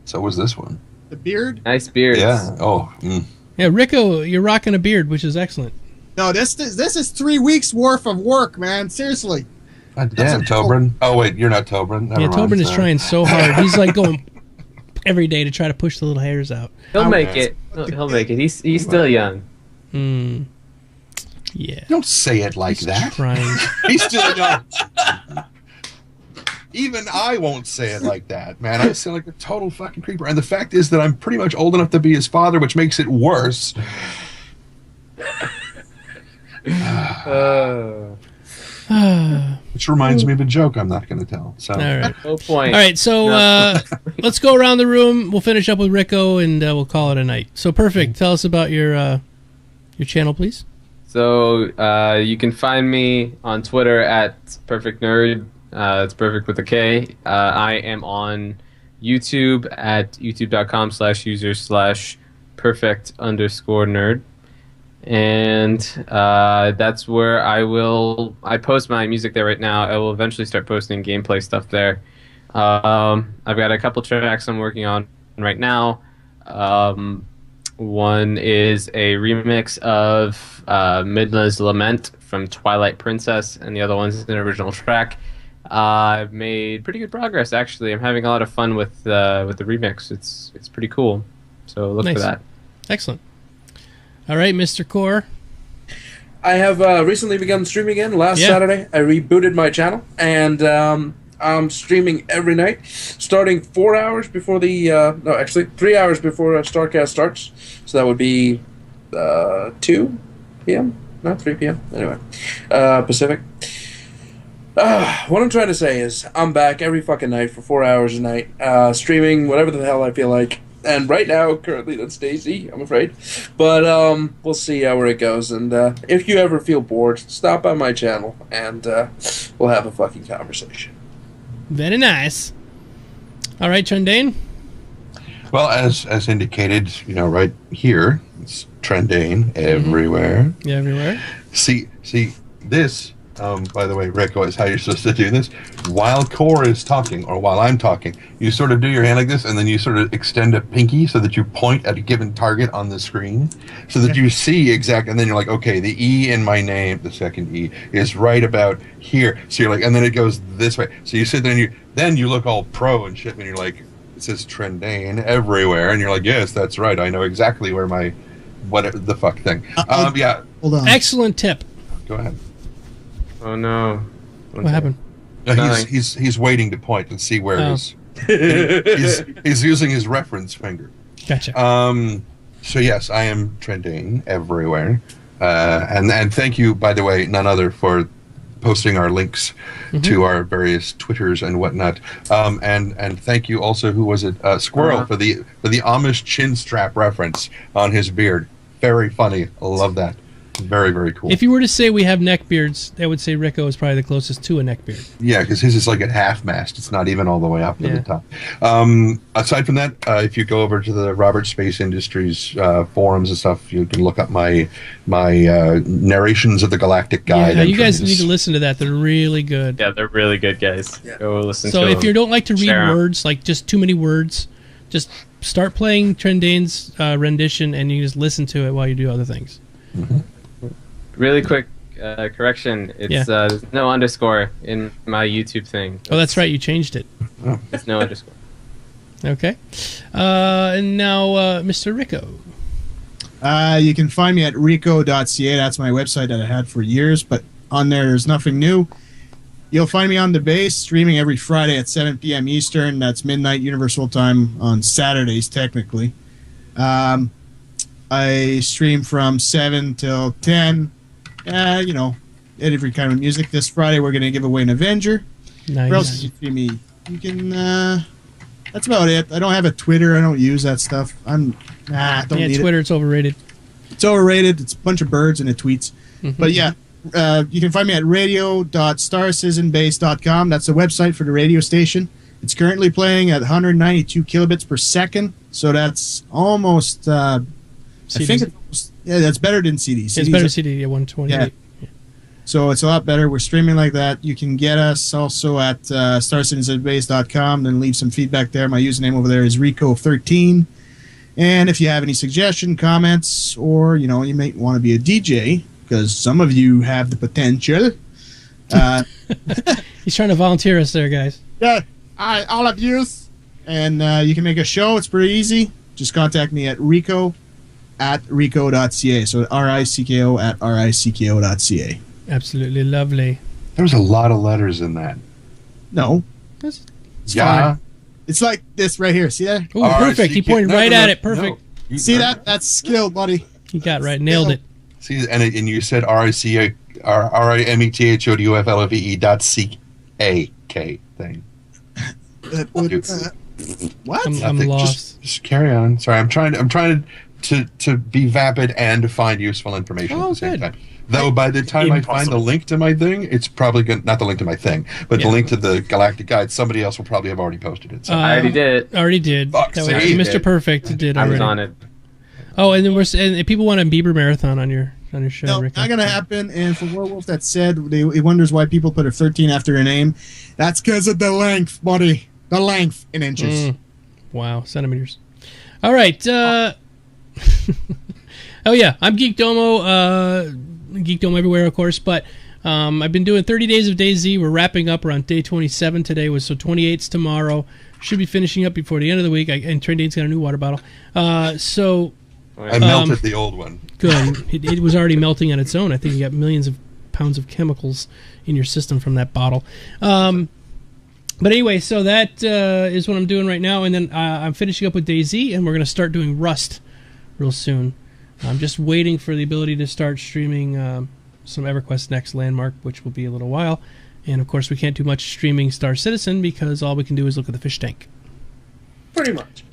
So was this one. The beard. Nice beards. Yeah. Oh. Yeah, Ricko, you're rocking a beard, which is excellent. No, this is 3 weeks worth of work, man. Seriously. God damn, Tobrin. Oh wait, you're not Tobrin. Never mind, Tobrin is trying so hard. He's like going every day to try to push the little hairs out. He'll make it. He'll make it. He's still young. Yeah. Don't say it like He's that. Trying. He's still young. Even I won't say it like that, man. I sound like a total fucking creeper. And the fact is that I'm pretty much old enough to be his father, which makes it worse. Which reminds me of a joke I'm not going to tell. So. All right. No point. All right, so let's go around the room. We'll finish up with Ricko, and we'll call it a night. So, Perfect. Tell us about your channel, please. So you can find me on Twitter at Perfekt Nerd. It's perfect with a K. I am on YouTube at youtube.com/user/perfect_nerd. And that's where I post my music there right now. I will eventually start posting gameplay stuff there. I've got a couple tracks I'm working on right now. One is a remix of Midna's Lament from Twilight Princess, and the other one's an original track. I've made pretty good progress, actually. I'm having a lot of fun with the remix. It's pretty cool. So look for that. Excellent. All right, Mr. Core. I have recently begun streaming again. Last Saturday, I rebooted my channel, and I'm streaming every night, starting 4 hours before 3 hours before StarCast starts. So that would be 2 p.m., not 3 p.m. Anyway, Pacific. What I'm trying to say is I'm back every fucking night for 4 hours a night, streaming whatever the hell I feel like. And right now, currently, that's Daisy, I'm afraid. But we'll see where it goes. And if you ever feel bored, stop by my channel, and we'll have a fucking conversation. Very nice. All right, Trendane. Well, as indicated, right here, it's Trendane everywhere. Yeah, everywhere. See this. By the way, Ricko, is how you're supposed to do this. While Core is talking, or while I'm talking, you sort of do your hand like this, and then you sort of extend a pinky so that you point at a given target on the screen, so that you see exactly, and then you're like, okay, the E in my name, the second E, is right about here. So you're like, and then it goes this way. So you sit there, and then you look all pro and shit, and you're like, it says Trendane everywhere, and you're like, yes, that's right. I know exactly where my whatever the fuck thing. Yeah. Hold on. Excellent tip. Go ahead. Oh no! What happened? He's waiting to point and see where he's using his reference finger. Gotcha. So yes, I am Trendane everywhere, and thank you, by the way, none other, for posting our links to our various Twitters and whatnot. And thank you also, who was it? Squirrel for the Amish chin strap reference on his beard. Very funny. I love that. Very, very cool. If you were to say we have neck beards, I would say Ricko is probably the closest to a neck beard. Yeah, because his is like at half mast. It's not even all the way up to the top. Aside from that, if you go over to the Robert Space Industries forums and stuff, you can look up my narrations of the Galactic Guide. Yeah, you guys need to listen to that. They're really good. Yeah, they're really good, guys. Yeah. Go listen to them. So if you don't like to read Share words, like just too many words, just start playing Trendane's rendition, and you just listen to it while you do other things. Mm-hmm. Really quick correction. It's there's no underscore in my YouTube thing. Oh, that's right. You changed it. It's no underscore. Okay. And now, Mr. Ricko. You can find me at Ricko.ca. That's my website that I had for years, but on there's nothing new. You'll find me on the base, streaming every Friday at 7 p.m. Eastern. That's midnight Universal Time on Saturdays, technically. I stream from 7 till 10. Every kind of music. This Friday, we're going to give away an Avenger. Nice. Where else can you see me? You can, that's about it. I don't have a Twitter. I don't use that stuff. Don't need Twitter, it. it's overrated. It's overrated. It's a bunch of birds and it tweets. But yeah, you can find me at radio.starcitizenbase.com. That's the website for the radio station. It's currently playing at 192 kilobits per second. So that's almost, I think it's, that's better than CD. It's better than CD, 128. Yeah. So it's a lot better. We're streaming like that. You can get us also at starcitizenbase.com, then leave some feedback there. My username over there is Ricko13. And if you have any suggestion, comments, or, you may want to be a DJ, because some of you have the potential. He's trying to volunteer us there, guys. Yeah, all of you. And you can make a show. It's pretty easy. Just contact me at Ricko@Ricko.ca. So RICKO at RICKO.ca. Absolutely lovely. There was a lot of letters in that. No. It's fine. It's like this right here. See that? Oh, perfect. He pointed right at it. Perfect. No. See that? That's skill, buddy. He got right. Nailed it. See, and you said RIMETHODUFLOVE.CAK thing. What? I'm lost. Just carry on. Sorry, I'm trying to be vapid and to find useful information at the same time. Though by the time I find the link to my thing, it's probably not the link to my thing, but the link to the Galactic Guide. Somebody else will probably have already posted it. So. I already did. Already did. Fuck, that was Mr. Perfect did already. I was on it. Oh, and then and people want a Bieber marathon on your show. No, Rick. not gonna happen. And for Werewolf that said he wonders why people put a 13 after a name. That's because of the length, buddy. The length in inches. Wow, centimeters. All right. Oh yeah, I'm Geekdomo. Geekdomo everywhere, of course. But I've been doing 30 days of DayZ. We're wrapping up. We're on day 27 today. So 28's tomorrow. Should be finishing up before the end of the week. And Trendane's got a new water bottle. I melted the old one. Good. It was already melting on its own. I think you got millions of pounds of chemicals in your system from that bottle. But anyway, so that is what I'm doing right now. And then I'm finishing up with DayZ, and we're going to start doing Rust real soon. I'm just waiting for the ability to start streaming some EverQuest Next Landmark, which will be a little while. And, of course, we can't do much streaming Star Citizen because all we can do is look at the fish tank. Pretty much.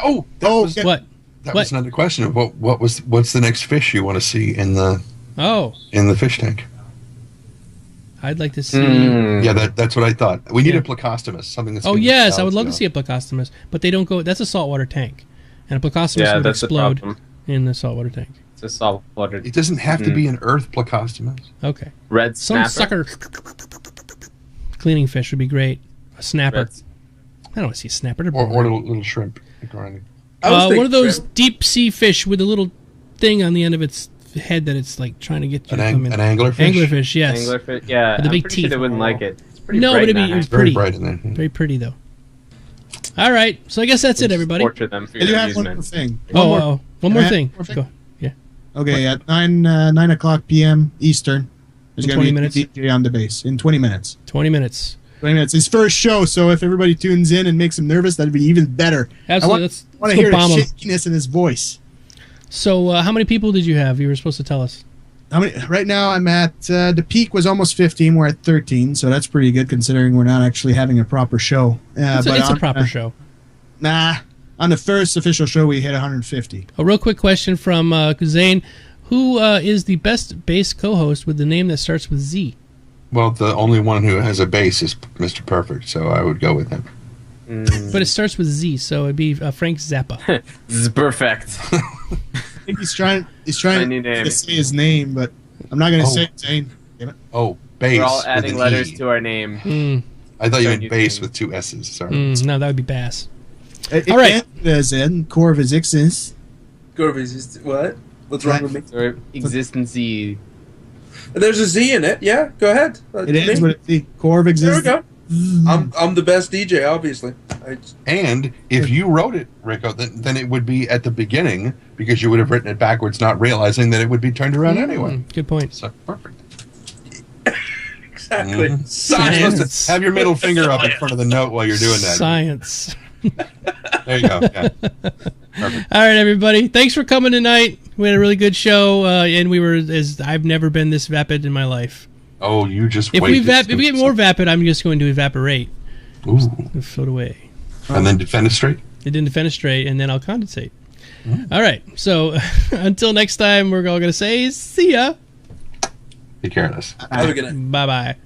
Oh, okay. What? that What? was another question of what's the next fish you want to see in the Oh, fish tank? I'd like to see. Yeah, that's what I thought. We need a Plecostomus, something that's. Oh gonna yes, I balance would love it to out. see a Plecostomus, but they don't go. That's a saltwater tank, and a Plecostomus Yeah, would that's the explode problem. in the saltwater tank. It's a saltwater. It doesn't have to be an Earth Plecostomus. Okay, Red some snapper. sucker cleaning fish would be great. A snapper. Red I don't want to see a snapper. They're Or boring. little shrimp. Grinding. One of those deep sea fish with a little thing on the end of its head that it's like trying to get you to come in. An anglerfish? Anglerfish, yes. Anglerfish. Yeah, With the big I'm pretty sure teeth. they wouldn't like it. It's pretty No, bright but it'd in be that it's hat. Very pretty. bright in there. Very pretty though. All right, so I guess that's it, Just everybody. Torture them for I do your have one more amusement. thing. One more Can I thing. have one more thing? Go. Yeah. Okay, at 9 o'clock p.m. Eastern, there's In going to 20 be minutes? a DJ on the base in 20 minutes. 20 minutes. 20 minutes. His first show, so if everybody tunes in and makes him nervous, that'd be even better. Absolutely. I Let's want to go hear the bomb 'em. shakiness in his voice. So, how many people did you have? You were supposed to tell us. Right now, I'm at the peak was almost 15. We're at 13, so that's pretty good considering we're not actually having a proper show. It's a proper show. Nah, on the first official show, we hit 150. A real quick question from Zane. Who is the best bass co-host with the name that starts with Z? Well, the only one who has a bass is Mr. Perfect, so I would go with him. But it starts with Z, so it'd be Frank Zappa. This is perfect. I think he's trying New name. to say his name, but I'm not going to say it, Zane. Damn it. Oh, bass. We're all with adding an letters E. to our name. I thought you Don't meant you bass think- with two S's. Sorry. No, that would be Bass. It All right. can't be Zen, CoreofexisteNz. What? What's wrong with me? Or existency. There's a Z in it. Yeah, go ahead. It ends with the core of There we existence. go. I'm the best DJ, obviously. And if you wrote it, Ricko, then it would be at the beginning because you would have written it backwards, not realizing that it would be turned around anyway. Good point. So perfect. Exactly. You're Science. supposed to have your middle finger up in front of the note while you're doing that. Science. There you go. Yeah. Perfect. All right, everybody. Thanks for coming tonight. We had a really good show, and we were I've never been this vapid in my life. Oh, you just If wait. we get more vapid, I'm just going to evaporate. Ooh. Float away. And then defenestrate. It didn't defenestrate, and then I'll condensate. All right. So until next time, we're all going to say see ya. Take care of this. Have a good night. Bye-bye.